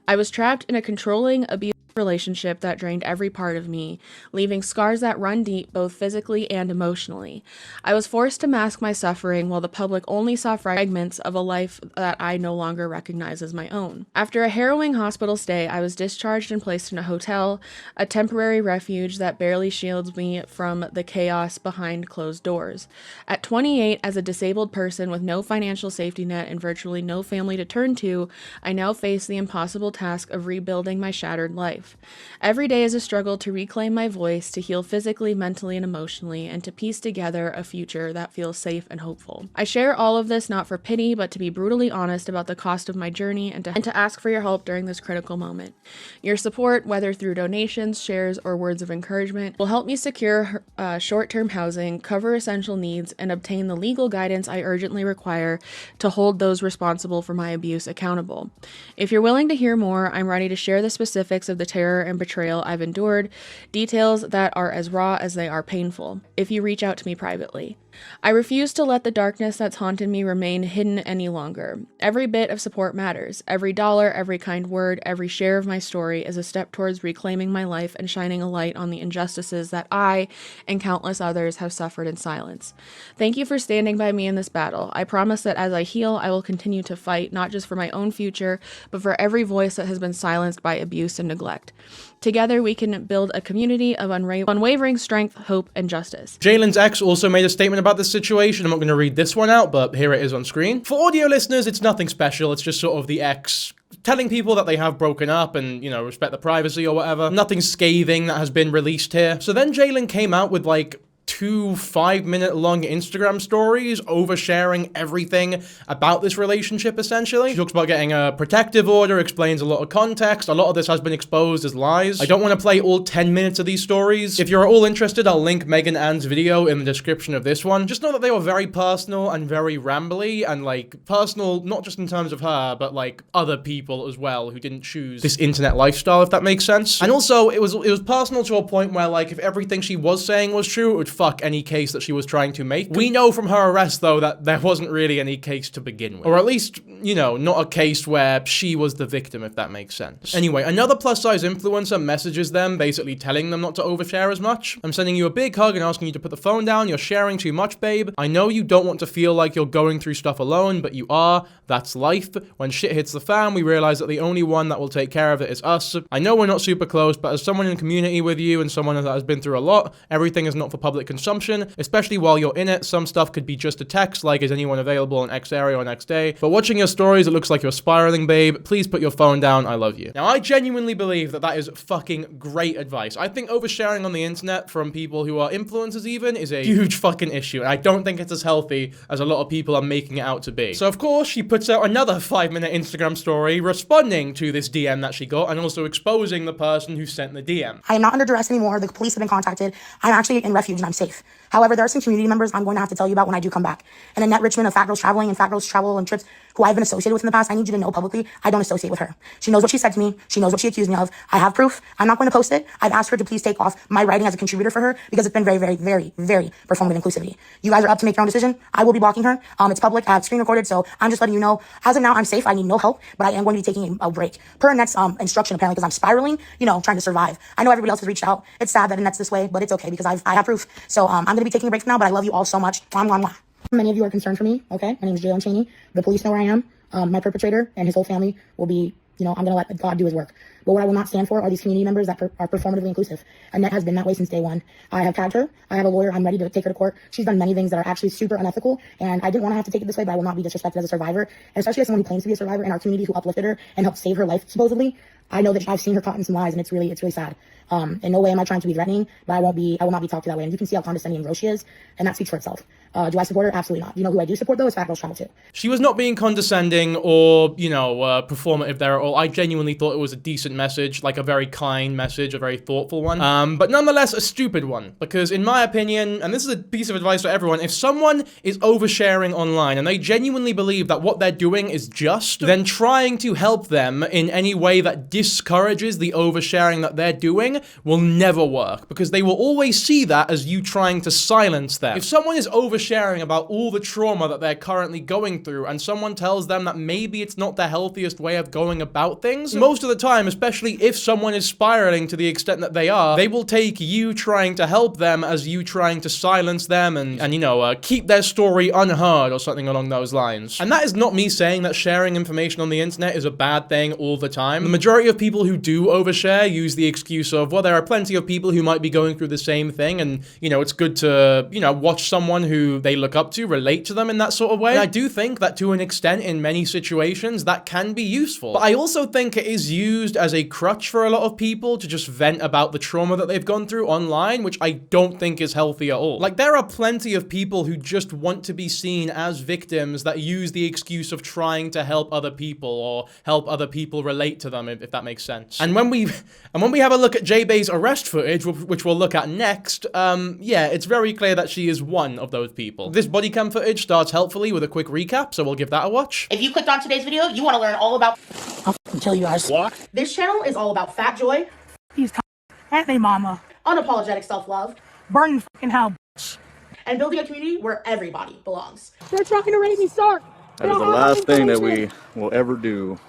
I was trapped in a controlling, abusive relationship that drained every part of me, leaving scars that run deep both physically and emotionally. I was forced to mask my suffering while the public only saw fragments of a life that I no longer recognize as my own. After a harrowing hospital stay, I was discharged and placed in a hotel, a temporary refuge that barely shields me from the chaos behind closed doors. At 28, as a disabled person with no financial safety net and virtually no family to turn to, I now face the impossible task of rebuilding my shattered life. life. Every day is a struggle to reclaim my voice, to heal physically, mentally, and emotionally, and to piece together a future that feels safe and hopeful. I share all of this not for pity, but to be brutally honest about the cost of my journey and to ask for your help during this critical moment. Your support, whether through donations, shares, or words of encouragement, will help me secure short-term housing, cover essential needs, and obtain the legal guidance I urgently require to hold those responsible for my abuse accountable. If you're willing to hear more, I'm ready to share the specifics of the terror and betrayal I've endured, details that are as raw as they are painful, if you reach out to me privately. I refuse to let the darkness that's haunted me remain hidden any longer. Every bit of support matters. Every dollar, every kind word, every share of my story is a step towards reclaiming my life and shining a light on the injustices that I and countless others have suffered in silence. Thank you for standing by me in this battle. I promise that as I heal, I will continue to fight, not just for my own future, but for every voice that has been silenced by abuse and neglect. Together, we can build a community of unwavering strength, hope, and justice. Jalen's ex also made a statement about this situation. I'm not going to read this one out, but here it is on screen. For audio listeners, it's nothing special. It's just sort of the ex telling people that they have broken up and, you know, respect the privacy or whatever. Nothing scathing that has been released here. So then Jalen came out with like 2 5-minute long Instagram stories oversharing everything about this relationship, essentially. She talks about getting a protective order, explains a lot of context. A lot of this has been exposed as lies. I don't want to play all 10 minutes of these stories. If you're at all interested, I'll link Megan Ann's video in the description of this one. Just know that they were very personal and very rambly, and like personal, not just in terms of her, but like other people as well who didn't choose this internet lifestyle, if that makes sense. And also, it was personal to a point where like if everything she was saying was true, it would fuck any case that she was trying to make. We know from her arrest, though, that there wasn't really any case to begin with. Or at least, you know, not a case where she was the victim, if that makes sense. Anyway, another plus-size influencer messages them, basically telling them not to overshare as much. I'm sending you a big hug and asking you to put the phone down. You're sharing too much, babe. I know you don't want to feel like you're going through stuff alone, but you are. That's life. When shit hits the fan, we realize that the only one that will take care of it is us. I know we're not super close, but as someone in community with you and someone that has been through a lot, everything is not for public consumption, especially while you're in it. Some stuff could be just a text, like is anyone available on X area or next day. But watching your stories, it looks like you're spiraling, babe. Please put your phone down. I love you. Now, I genuinely believe that that is fucking great advice. I think oversharing on the internet from people who are influencers even is a huge fucking issue, and I don't think it's as healthy as a lot of people are making it out to be. So of course, she puts out another 5-minute Instagram story responding to this DM that she got and also exposing the person who sent the DM. I am not under duress anymore. The police have been contacted. I'm actually in refuge and I'm safe. However, there are some community members I'm going to have to tell you about when I do come back. And Annette Richmond of Fat Girls Traveling and Fat Girls Travel and Trips, who I've been associated with in the past, I need you to know publicly, I don't associate with her. She knows what she said to me. She knows what she accused me of. I have proof. I'm not going to post it. I've asked her to please take off my writing as a contributor for her because it's been very, very, very, very performative inclusivity. You guys are up to make your own decision. I will be blocking her. It's public. I have screen recorded, so I'm just letting you know. As of now, I'm safe. I need no help, but I am going to be taking a break. Per Annette's instruction, apparently, because I'm spiraling, you know, trying to survive. I know everybody else has reached out. It's sad that Annette's this way, but it's okay because I have proof. So I'm going to be taking a break for now, but I love you all so much. Mwah, mwah, mwah. Many of you are concerned for me, okay? My name is Jalen Chaney. The police know where I am. My perpetrator and his whole family will be, you know, I'm going to let God do his work. But what I will not stand for are these community members that are performatively inclusive. Annette has been that way since day one. I have tagged her. I have a lawyer. I'm ready to take her to court. She's done many things that are actually super unethical, and I didn't want to have to take it this way, but I will not be disrespected as a survivor, and especially as someone who claims to be a survivor in our community who uplifted her and helped save her life, supposedly. I know that I've seen her caught in some lies, and it's really sad. In no way am I trying to be threatening, but I will not be talked to that way. And you can see how condescending and gross she is, and that speaks for itself. Do I support her? Absolutely not. You know who I do support, though, is Fat Girls Travel too. She was not being condescending or, you know, performative there at all. I genuinely thought it was a decent message, like a very kind message, a very thoughtful one. But nonetheless, a stupid one. Because in my opinion, and this is a piece of advice for everyone, if someone is oversharing online and they genuinely believe that what they're doing is just, then trying to help them in any way that discourages the oversharing that they're doing will never work. Because they will always see that as you trying to silence them. If someone is oversharing about all the trauma that they're currently going through and someone tells them that maybe it's not the healthiest way of going about things, most of the time, especially if someone is spiraling to the extent that they are, they will take you trying to help them as you trying to silence them and you know, keep their story unheard or something along those lines. And that is not me saying that sharing information on the internet is a bad thing all the time. The majority of people who do overshare use the excuse of, well, there are plenty of people who might be going through the same thing and, you know, it's good to, you know, watch someone who they look up to relate to them in that sort of way. And I do think that to an extent in many situations that can be useful. But I also think it is used as as a crutch for a lot of people to just vent about the trauma that they've gone through online, which I don't think is healthy at all. Like, there are plenty of people who just want to be seen as victims that use the excuse of trying to help other people or help other people relate to them, if that makes sense. And when we have a look at Jae Bae's arrest footage, which we'll look at next, yeah, it's very clear that she is one of those people. This body cam footage starts helpfully with a quick recap, so we'll give that a watch. If you clicked on today's video, you want to learn all about... I'll tell you guys. What? This channel is all about fat joy, He's and they mama. unapologetic self-love, Burn fucking hell. and building a community where everybody belongs. They're trying to raise me, sir. That is the last thing that we will ever do.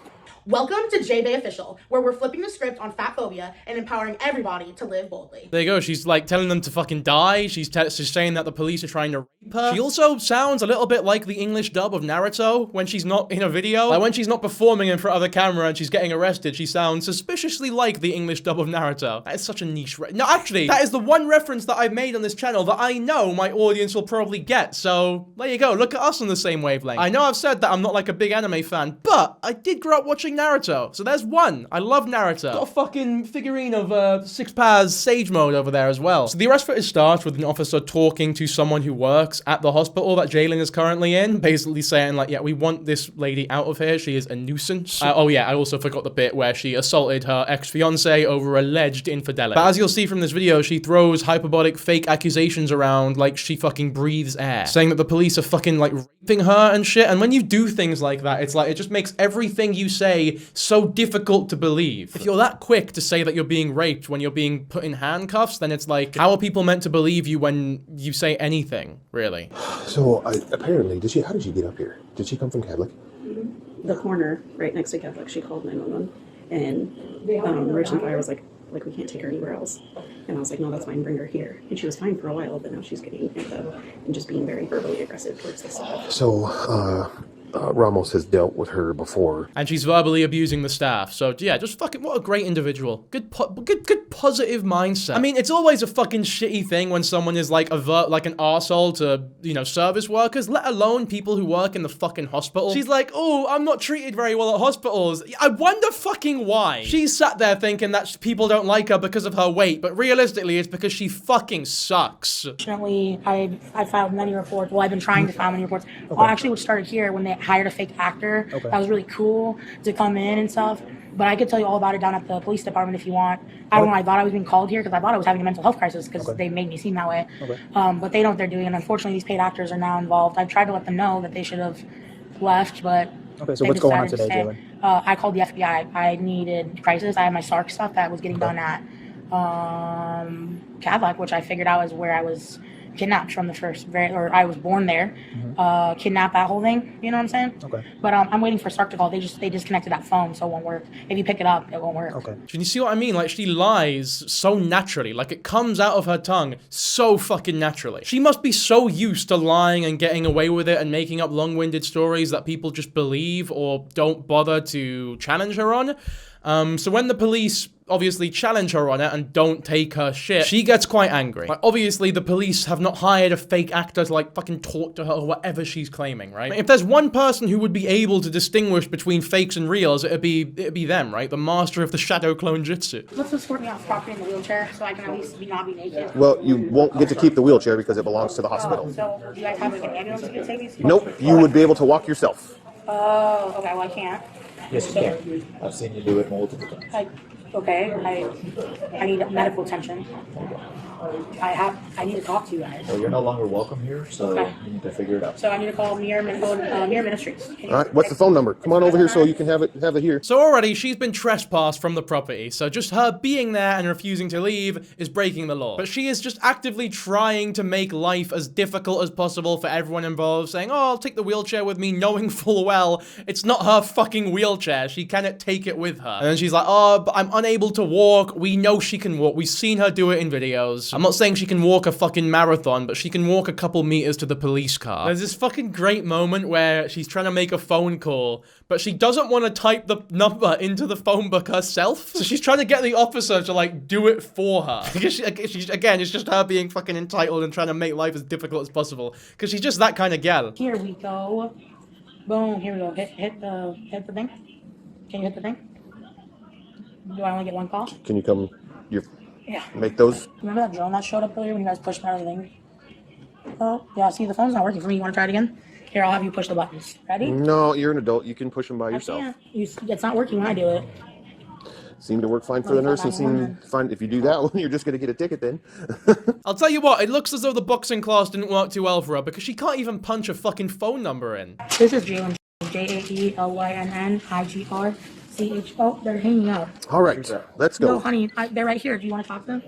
Welcome to Jae Bae Official, where we're flipping the script on fat phobia and empowering everybody to live boldly. There you go. She's like telling them to fucking die. She's saying that the police are trying to rape her. She also sounds a little bit like the English dub of Naruto when she's not in a video. Like when she's not performing in front of the camera and she's getting arrested, she sounds suspiciously like the English dub of Naruto. That is such a niche No, actually, that is the one reference that I've made on this channel that I know my audience will probably get. So there you go. Look at us on the same wavelength. I know I've said that I'm not like a big anime fan, but I did grow up watching Naruto, so there's one. I love Naruto. Got a fucking figurine of Six Paths Sage Mode over there as well. So the arrest footage starts with an officer talking to someone who works at the hospital that Jalen is currently in, basically saying like, yeah, we want this lady out of here. She is a nuisance. Oh yeah, I also forgot the bit where she assaulted her ex-fiance over alleged infidelity. But as you'll see from this video, she throws hyperbolic fake accusations around like she fucking breathes air, saying that the police are fucking like raping her and shit. And when you do things like that, it's like, it just makes everything you say so difficult to believe. If you're that quick to say that you're being raped when you're being put in handcuffs, then it's like, how are people meant to believe you when you say anything, really? So, apparently, how did she get up here? Did she come from Catholic? The corner right next to Catholic, she called 911, and Rich and Fire was like, we can't take her anywhere else. And I was like, no, that's fine, bring her here. And she was fine for a while, but now she's getting amped up and just being very verbally aggressive towards the staff. So, Ramos has dealt with her before. And she's verbally abusing the staff. So yeah, just fucking, what a great individual. Good positive mindset. I mean, it's always a fucking shitty thing when someone is like like an arsehole to, you know, service workers, let alone people who work in the fucking hospital. She's like, oh, I'm not treated very well at hospitals. I wonder fucking why. She's sat there thinking that people don't like her because of her weight, but realistically, it's because she fucking sucks. Fortunately, I filed many reports. Well, I've been trying to file many reports. Okay. Actually, what started here when they hired a fake actor. Okay. That was really cool to come in and stuff. But I could tell you all about it down at the police department if you want. I don't know. I thought I was being called here because I thought I was having a mental health crisis because they made me seem that way. Okay. But they know what they're doing. And unfortunately, these paid actors are now involved. I've tried to let them know that they should have left, but okay. So what's going on today, Jalen? I called the FBI. I needed crisis. I had my SARC stuff that was getting done at Cadillac, which I figured out is where I was kidnapped from the first, or I was born there. Kidnapped, that whole thing, you know what I'm saying? Okay. But I'm waiting for Stark to call. They disconnected that phone, so it won't work. If you pick it up, it won't work. Okay. Can you see what I mean? Like, she lies so naturally. Like, it comes out of her tongue so fucking naturally. She must be so used to lying and getting away with it and making up long-winded stories that people just believe or don't bother to challenge her on. So when the police obviously challenge her on it and don't take her shit, she gets quite angry. Like, obviously the police have not hired a fake actor to like fucking talk to her or whatever she's claiming, right? If there's one person who would be able to distinguish between fakes and reals, it'd be them, right? The master of the shadow clone jutsu. Let's escort me off property in the wheelchair so I can at least not be naked. Well, you won't get to keep the wheelchair because it belongs to the hospital. So do you guys have like an ambulance you can take me? Nope, you would be able to walk yourself. Oh, okay, well I can't. Yes, you can. I've seen you do it multiple times. I need medical attention. I need to talk to you guys. Well, you're no longer welcome here, so you need to figure it out. So I need to call Mir Ministries. All right, what's the phone number? Come on over here so you can have it here. So already she's been trespassed from the property, so just her being there and refusing to leave is breaking the law. But she is just actively trying to make life as difficult as possible for everyone involved, saying, oh, I'll take the wheelchair with me, knowing full well it's not her fucking wheelchair. She cannot take it with her. And then she's like, oh, but I'm unable to walk. We know she can walk. We've seen her do it in videos. I'm not saying she can walk a fucking marathon, but she can walk a couple meters to the police car. There's this fucking great moment where she's trying to make a phone call, but she doesn't want to type the number into the phone book herself. So she's trying to get the officer to like do it for her. Because again, it's just her being fucking entitled and trying to make life as difficult as possible. Because she's just that kind of gal. Here we go. Boom, here we go. Hit the thing. Can you hit the thing? Do I only get one call? Can you come? Yeah. Make those. Remember that drone that showed up earlier when you guys pushed my other thing? Oh, yeah, see, the phone's not working for me. You want to try it again? Here, I'll have you push the buttons. Ready? No, you're an adult. You can push them by yourself. I can't. It's not working when I do it. Seemed to work fine for the nurse and seemed fine. If you do that one, you're just going to get a ticket then. I'll tell you what, it looks as though the boxing class didn't work too well for her because she can't even punch a fucking phone number in. This is Jalen. JaelyNNIGRCHO. They're hanging up. All right, let's go. No, honey, they're right here. Do you want to talk to them? Do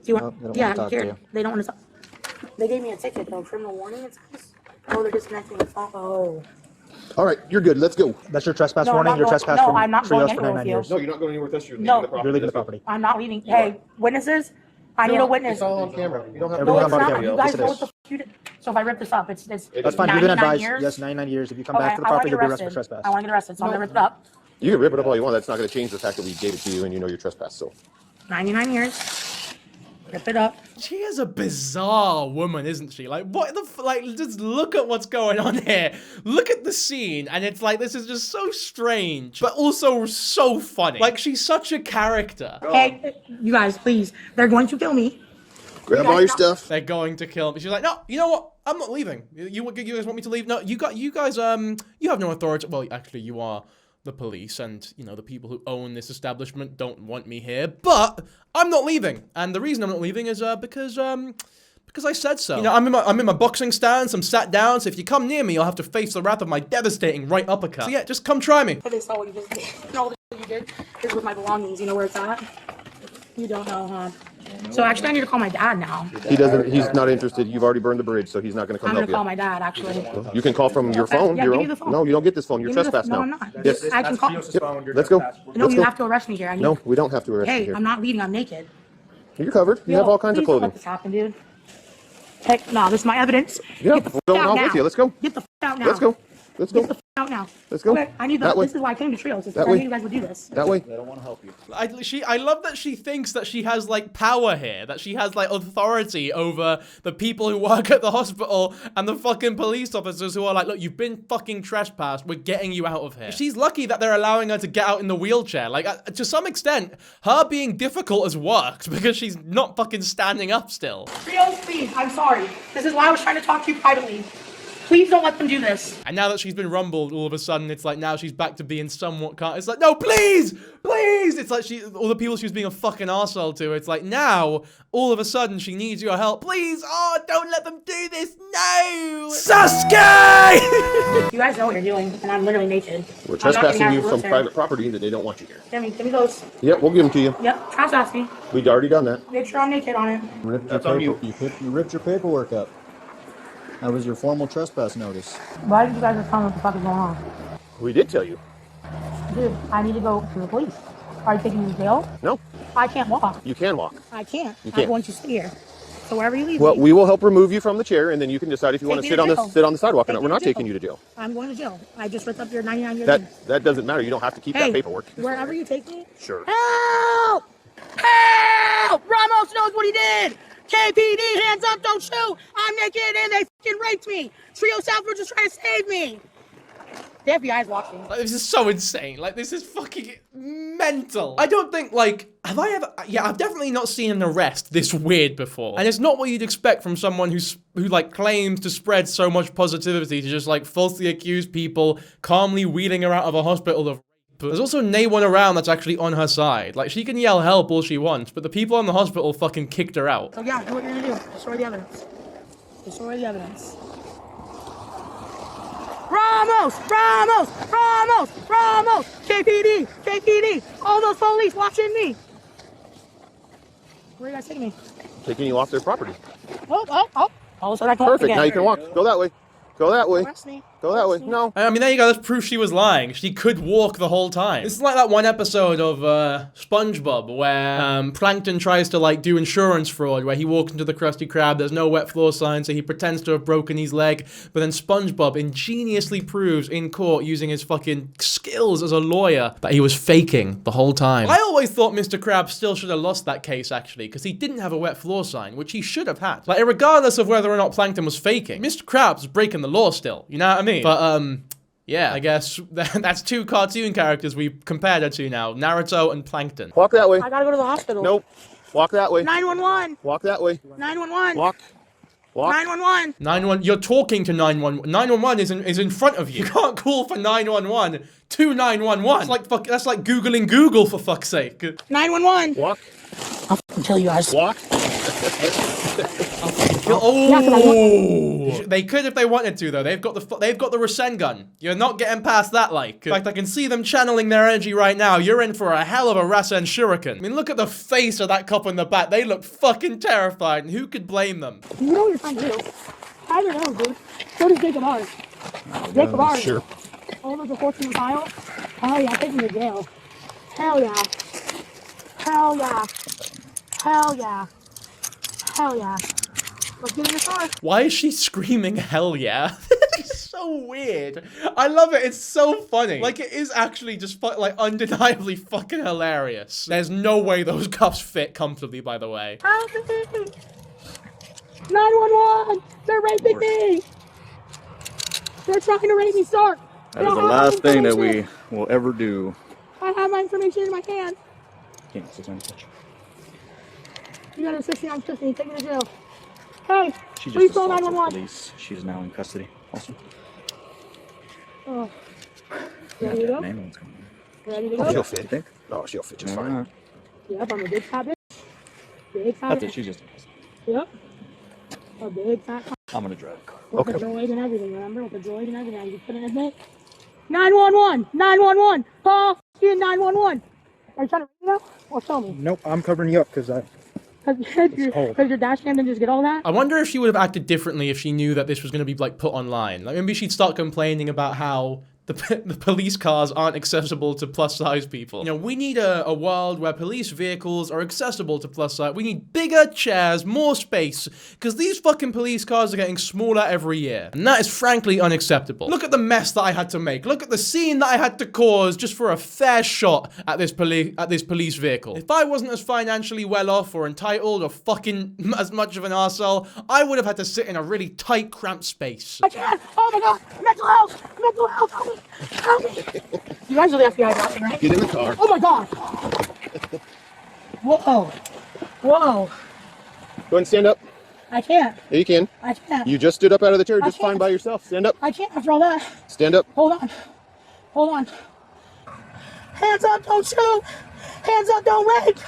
you want? No, they don't Yeah, want to talk here. to you. They don't want to talk. They gave me a ticket though. Criminal warning. It says. Oh, they're disconnecting the phone. Oh. All right, you're good. Let's go. That's your trespass No, I'm warning. not Your going- trespass no, from I'm not Trios going for anywhere 99 with you. years. No, you're not going anywhere with us. You're No. leaving the property. You're leaving the property. I'm not leaving. Hey, witnesses. I need a witness. It's all on camera. You don't have Everyone No, on it's body not. camera. You Yes, guys it know is. what the f you did. So if I rip this up, it's That's fine. You've been 99 advised. years? Yes, 99 years. If you come Okay, back to the I wanna property, get you'll be arrested for trespass. I want to get arrested, so I'm gonna rip it up. You can rip it up all you want. That's not going to change the fact that we gave it to you and you know your trespass. So 99 years. Rip it up. She is a bizarre woman, isn't she? Like, what the like, just look at what's going on here. Look at the scene, and it's like, this is just so strange, but also so funny. Like, she's such a character. Hey, you guys, please. They're going to kill me. grab all your stuff. They're going to kill me. She's like, no, you know what? I'm not leaving. You guys want me to leave? No, you guys, you have no authority. Well, actually, you are the police, and you know the people who own this establishment don't want me here. But I'm not leaving, and the reason I'm not leaving is because I said so. You know, I'm in my boxing stance. I'm sat down. So if you come near me, you'll have to face the wrath of my devastating right uppercut. So yeah, just come try me. They saw what you just did. And all the shit you did is with my belongings. You know where it's at? You don't know, huh? So actually, I need to call my dad now. He doesn't. He's not interested. You've already burned the bridge, so he's not going to come I'm help gonna call you. my dad, actually. You can call from your phone. Yeah, your give me own. the phone. No, you don't get this phone. You're Give me the- trespassing no, now. I'm not. Yes. I can call. Let's go. No, Let's you go. have to arrest me here. I need. No, we don't have to arrest you Hey, here. I'm not leaving. I'm naked. You're covered. You Yo, have all kinds of please don't clothing. let this happen, dude. Heck, no, this is my evidence. Yeah, Get the f well, out I'm now. with you. Let's go. Get the f out now. Let's go. Let's go. Get the f out now. Let's go. Okay, I need the. That way. This is why I came to Trios. This is That why I way. knew you guys would do this. That way. They don't want to help you. I love that she thinks that she has like power here, that she has like authority over the people who work at the hospital and the fucking police officers who are like, look, you've been fucking trespassed, we're getting you out of here. She's lucky that they're allowing her to get out in the wheelchair. Like, to some extent, her being difficult has worked because she's not fucking standing up still. Trios, please. I'm sorry. This is why I was trying to talk to you privately. Please don't let them do this. And now that she's been rumbled, all of a sudden, it's like now she's back to being somewhat calm. It's like, no, please, please. It's like all the people she was being a fucking arsehole to, it's like now, all of a sudden, she needs your help. Please, oh, don't let them do this. No. Sasuke! You guys know what you're doing, and I'm literally naked. We're I'm not gonna trespassing have you to from live there. private property that they don't want you here. Give me those. Yep, we'll give them to you. Yep, trespass me. We'd already done that. Make sure I'm naked on it. That's on you. You ripped your paperwork up. That was your formal trespass notice. Why did you guys just tell me what the fuck is going on? We did tell you. Dude, I need to go to the police. Are you taking me to jail? No, I can't walk. you can walk. I can't. You I'm can't. going to stay here. So wherever you leave Well, me, we will help remove you from the chair, and then you can decide if you Take want to me sit to on the jail. sidewalk or Take not. me We're to not jail. taking you to jail. I'm going to jail. I just ripped up your 99 years. That doesn't matter. You don't have to keep that paperwork. Wherever you take me. Sure. Help! Help! Ramos knows what he did! KPD, hands up, don't shoot! I'm naked and they fucking raped me! Trio Southward just trying to save me! The FBI's watching. Like, this is so insane. Like, this is fucking mental. I don't think, like, have I ever... Yeah, I've definitely not seen an arrest this weird before. And it's not what you'd expect from someone who like, claims to spread so much positivity to just, like, falsely accuse people, calmly wheeling her out of a hospital of... But there's also no one around that's actually on her side. Like, she can yell help all she wants, but the people in the hospital fucking kicked her out. So yeah, do what you're gonna do. Destroy the evidence. Destroy the evidence. Ramos! Ramos! Ramos! Ramos! KPD! KPD! All those police watching me! Where are you guys taking me? Taking you off their property. Oh! All of a sudden I can walk Perfect. again. Now you can walk. Go that way. Go that way. Arrest me. Go that way. No. I mean, there you go. That's proof she was lying. She could walk the whole time. It's like that one episode of SpongeBob where Plankton tries to like do insurance fraud, where he walks into the Krusty Krab. There's no wet floor sign, so he pretends to have broken his leg. But then SpongeBob ingeniously proves in court using his fucking skills as a lawyer that he was faking the whole time. I always thought Mr. Krabs still should have lost that case actually, because he didn't have a wet floor sign, which he should have had. Like, regardless of whether or not Plankton was faking, Mr. Krabs was breaking the law still. You know what I mean? But Yeah, I guess that's two cartoon characters we've compared her to now. Naruto and Plankton. Walk that way. I gotta go to the hospital. Nope. Walk that way. 911. Walk that way. 911. Walk. 911. 911. You're talking to 911. 911 is in front of you. You can't call for 911 to 911. That's like Googling Google, for fuck's sake. 911. Walk. I'll fucking kill you guys. Walk. Oh, they could if they wanted to, though. They've got the Rasengan. You're not getting past that, like. In fact, I can see them channeling their energy right now. You're in for a hell of a Rasen Shuriken. I mean, look at the face of that couple in the back. They look fucking terrified, and who could blame them? You know what you're trying to do. I don't know, dude. So does Jacob Ours. Jacob Ours. Sure. All those reports in the file. Hell yeah, take him to jail. Hell yeah. Hell yeah. Hell yeah. Hell yeah. Let's get in the car. Why is she screaming hell yeah? It's so weird. I love it. It's so funny. Like, it is actually just like undeniably fucking hilarious. There's no way those cuffs fit comfortably, by the way. Help me! 911! They're raping me! They're trying to rape me, sir! That is the last thing that we will ever do. I have my information in my hand. Can't sit down, touch. You got a 69 custody. Take me to jail. Hey, She please just call assaulted 911. police. She is now in custody. Also. Oh. Ready to go? Ambulance coming. Ready to Oh, go? she'll fit. Think? Oh, she'll fit just fine. Yep, I'm a big fat bitch. Big fat That's bitch. it. She's just in custody. Yep. A big fat I'm gonna drive the car. with the droid and everything, remember? With the droid and everything. You couldn't admit. 911! 911! Call! You 911! Are you trying to read it now? Or show me? Nope, I'm covering you up because Because your dash cam didn't just get all that? I wonder if she would have acted differently if she knew that this was going to be, like, put online. Like, maybe she'd start complaining about how the police cars aren't accessible to plus-size people. You know, we need a world where police vehicles are accessible to plus-size. We need bigger chairs, more space, because these fucking police cars are getting smaller every year. And that is frankly unacceptable. Look at the mess that I had to make. Look at the scene that I had to cause just for a fair shot at this police vehicle. If I wasn't as financially well off or entitled or fucking as much of an arsehole, I would have had to sit in a really tight, cramped space. I can't! Oh my god! Mental health! Mental health! Help me! Help me! You guys are the FBI watching, right? Get in the car. Oh my god! Whoa! Whoa! Go ahead and stand up. I can't. Yeah, you can. I can't. You just stood up out of the chair I just fine can't. by yourself. Stand up. I can't after all that. Stand up. Hold on. Hold on. Hands up, don't shoot! Hands up, don't rape!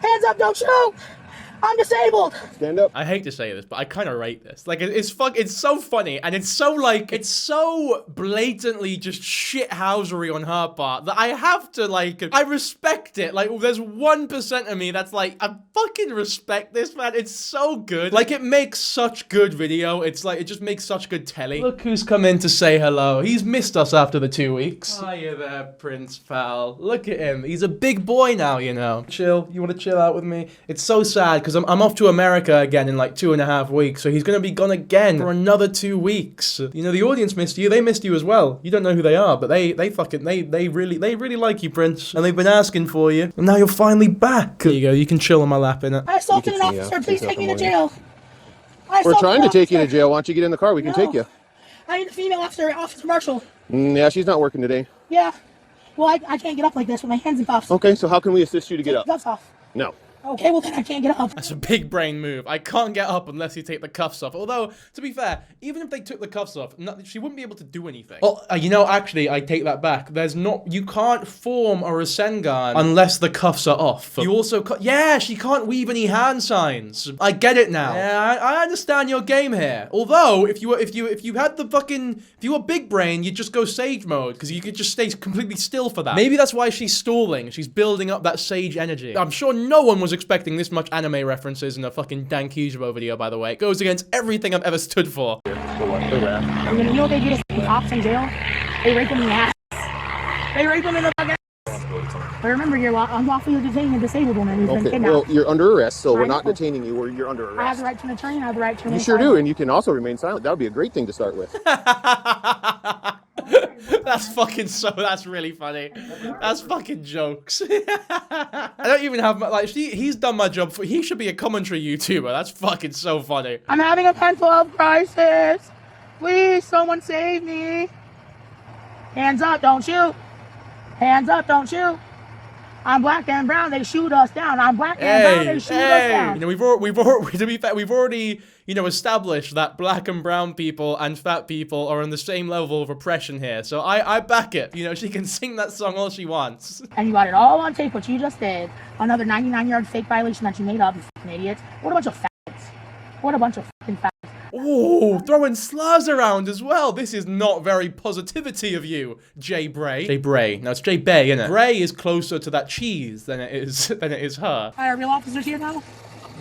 Hands up, don't shoot! I'm disabled! Stand up. I hate to say this, but I kind of rate this. Like, it's so funny, and it's so blatantly just shithousery on her part that I have to, like, I respect it. Like, there's 1% of me that's like, I fucking respect this, man. It's so good. Like, it makes such good video. It's like, it just makes such good telly. Look who's come in to say hello. He's missed us after the 2 weeks. Hiya there, Prince Pal. Look at him. He's a big boy now, you know. Chill. You want to chill out with me? It's so sad, because I'm off to America again in like 2.5 weeks, so he's gonna be gone again for another 2 weeks. You know, the audience missed you. They missed you as well. You don't know who they are, but they really like you, Prince, and they've been asking for you. And now you're finally back. There you go. You can chill on my lap, innit? I assaulted an officer. Please take me to jail. We're trying to take you to jail. Why don't you get in the car? We can take you. I need a female officer, Officer Marshall. Yeah, she's not working today. Yeah. Well, I can't get up like this with my hands in cuffs. Okay, so how can we assist you to get up? Cuffs off. No. Okay, well then I can't get up. That's a big brain move. I can't get up unless you take the cuffs off. Although, to be fair, even if they took the cuffs off, she wouldn't be able to do anything. Well, you know, actually, I take that back. You can't form a Rasengan unless the cuffs are off. You also, yeah, she can't weave any hand signs. I get it now. Yeah, I understand your game here. Although, if you were big brain, you'd just go sage mode, because you could just stay completely still for that. Maybe that's why she's stalling. She's building up that sage energy. I'm sure no one was expecting this much anime references in a fucking Dankyjabo video, by the way. It goes against everything I've ever stood for. You know what they do to cops in jail? They rape them in the ass. They rape them in the fucking ass. But remember, you're unlawfully detaining a disabled woman who's been kidnapped. Well, you're under arrest, so we're not detaining you. You're under arrest. I have the right to an attorney, and I have the right to remain You sure silent. do, and you can also remain silent. That would be a great thing to start with. That's really funny. That's fucking jokes. I don't even have he's done my job he should be a commentary YouTuber. That's fucking so funny. I'm having a mental health crisis. Please, someone save me. Hands up, don't shoot. Hands up, don't shoot. I'm black and brown, they shoot us down. I'm black and brown, they shoot us down. You know, to be fair, we've already, you know, established that black and brown people and fat people are on the same level of oppression here. So I back it. You know, she can sing that song all she wants. And you got it all on tape, what you just did. Another 99-yard fake violation that you made up, you fucking idiots. What a bunch of faggots. What a bunch of fucking faggots. Oh, throwing slurs around as well. This is not very positivity of you, Jae Bae. Jae Bae. No, it's Jae Bae, isn't it? Bae is closer to that cheese than it is her. Are real officers here now?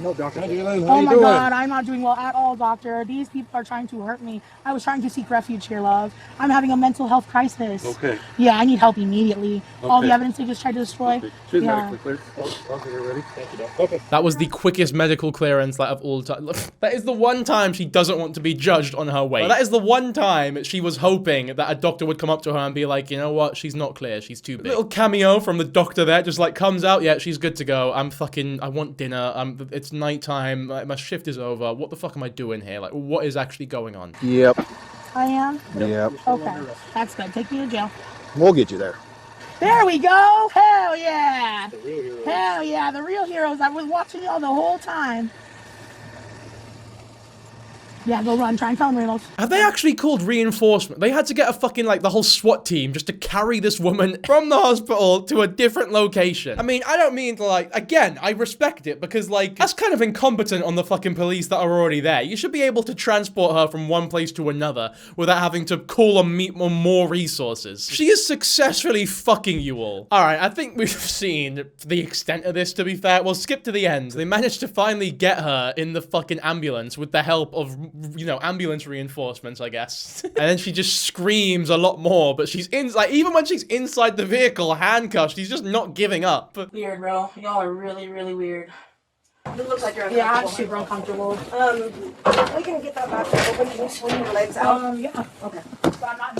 No, doctor. Oh my god, I'm not doing well at all, doctor. These people are trying to hurt me. I was trying to seek refuge here, love. I'm having a mental health crisis. Okay. Yeah, I need help immediately. All the evidence they just tried to destroy. Okay. She's Yeah. medically cleared. Okay, you're ready. Thank you, doc. Okay. That was the quickest medical clearance like, of all time. That is the one time she doesn't want to be judged on her weight. That is the one time she was hoping that a doctor would come up to her and be like, you know what, she's not clear, she's too big. Little cameo from the doctor there, just like comes out, yeah, she's good to go. I want dinner. It's nighttime. My shift is over. What the fuck am I doing here? Like, what is actually going on? Yep. I am? Yep. Okay, that's good. Take me to jail. We'll get you there. There we go! Hell yeah! Hell yeah, the real heroes. I was watching y'all the whole time. Yeah, go run. Try and tell them, Reynolds. Have they actually called reinforcement? They had to get a fucking, like, the whole SWAT team just to carry this woman from the hospital to a different location. I mean, I don't mean to, like, again, I respect it because, like, that's kind of incompetent on the fucking police that are already there. You should be able to transport her from one place to another without having to call on more resources. She is successfully fucking you all. Alright, I think we've seen the extent of this, to be fair. We'll skip to the end. They managed to finally get her in the fucking ambulance with the help of, you know, ambulance reinforcements, I guess. And then she just screams a lot more, but she's like, even when she's inside the vehicle, handcuffed, she's just not giving up. Weird, bro. Y'all are really, really weird. It looks like you're uncomfortable. Yeah, I'm super uncomfortable. We can get that back open. Can you swing your legs out? Yeah. Okay. So I'm not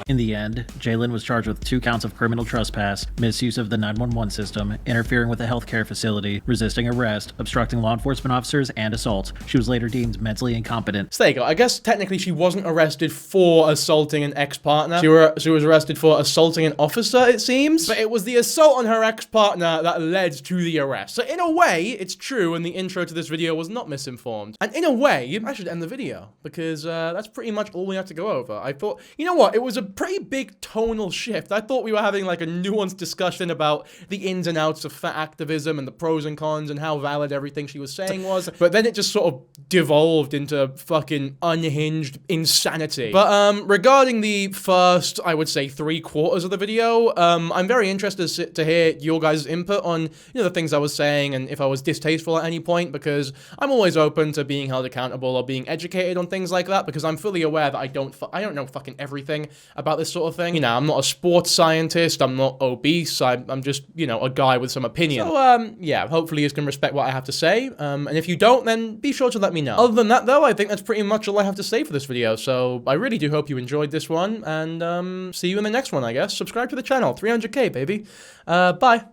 In the end, Jalen was charged with 2 counts of criminal trespass, misuse of the 911 system, interfering with a healthcare facility, resisting arrest, obstructing law enforcement officers, and assault. She was later deemed mentally incompetent. So there you go. I guess technically she wasn't arrested for assaulting an ex-partner. She was arrested for assaulting an officer, it seems. But it was the assault on her ex-partner that led to the arrest. So in a way, it's true, and the intro to this video was not misinformed. And in a way, I should end the video, because that's pretty much all we have to go over. I thought, you know what, it was a pretty big tonal shift. I thought we were having like a nuanced discussion about the ins and outs of fat activism and the pros and cons and how valid everything she was saying was. But then it just sort of devolved into fucking unhinged insanity. But regarding the first, I would say 3/4 of the video, I'm very interested to hear your guys' input on, you know, the things I was saying and if I was distasteful at any point, because I'm always open to being held accountable or being educated on things like that, because I'm fully aware that I don't know fucking everything about this sort of thing. You know, I'm not a sports scientist, I'm not obese, I'm just, you know, a guy with some opinion. So, yeah, hopefully you can respect what I have to say, and if you don't, then be sure to let me know. Other than that, though, I think that's pretty much all I have to say for this video, so I really do hope you enjoyed this one, and see you in the next one, I guess. Subscribe to the channel, 300k, baby. Bye.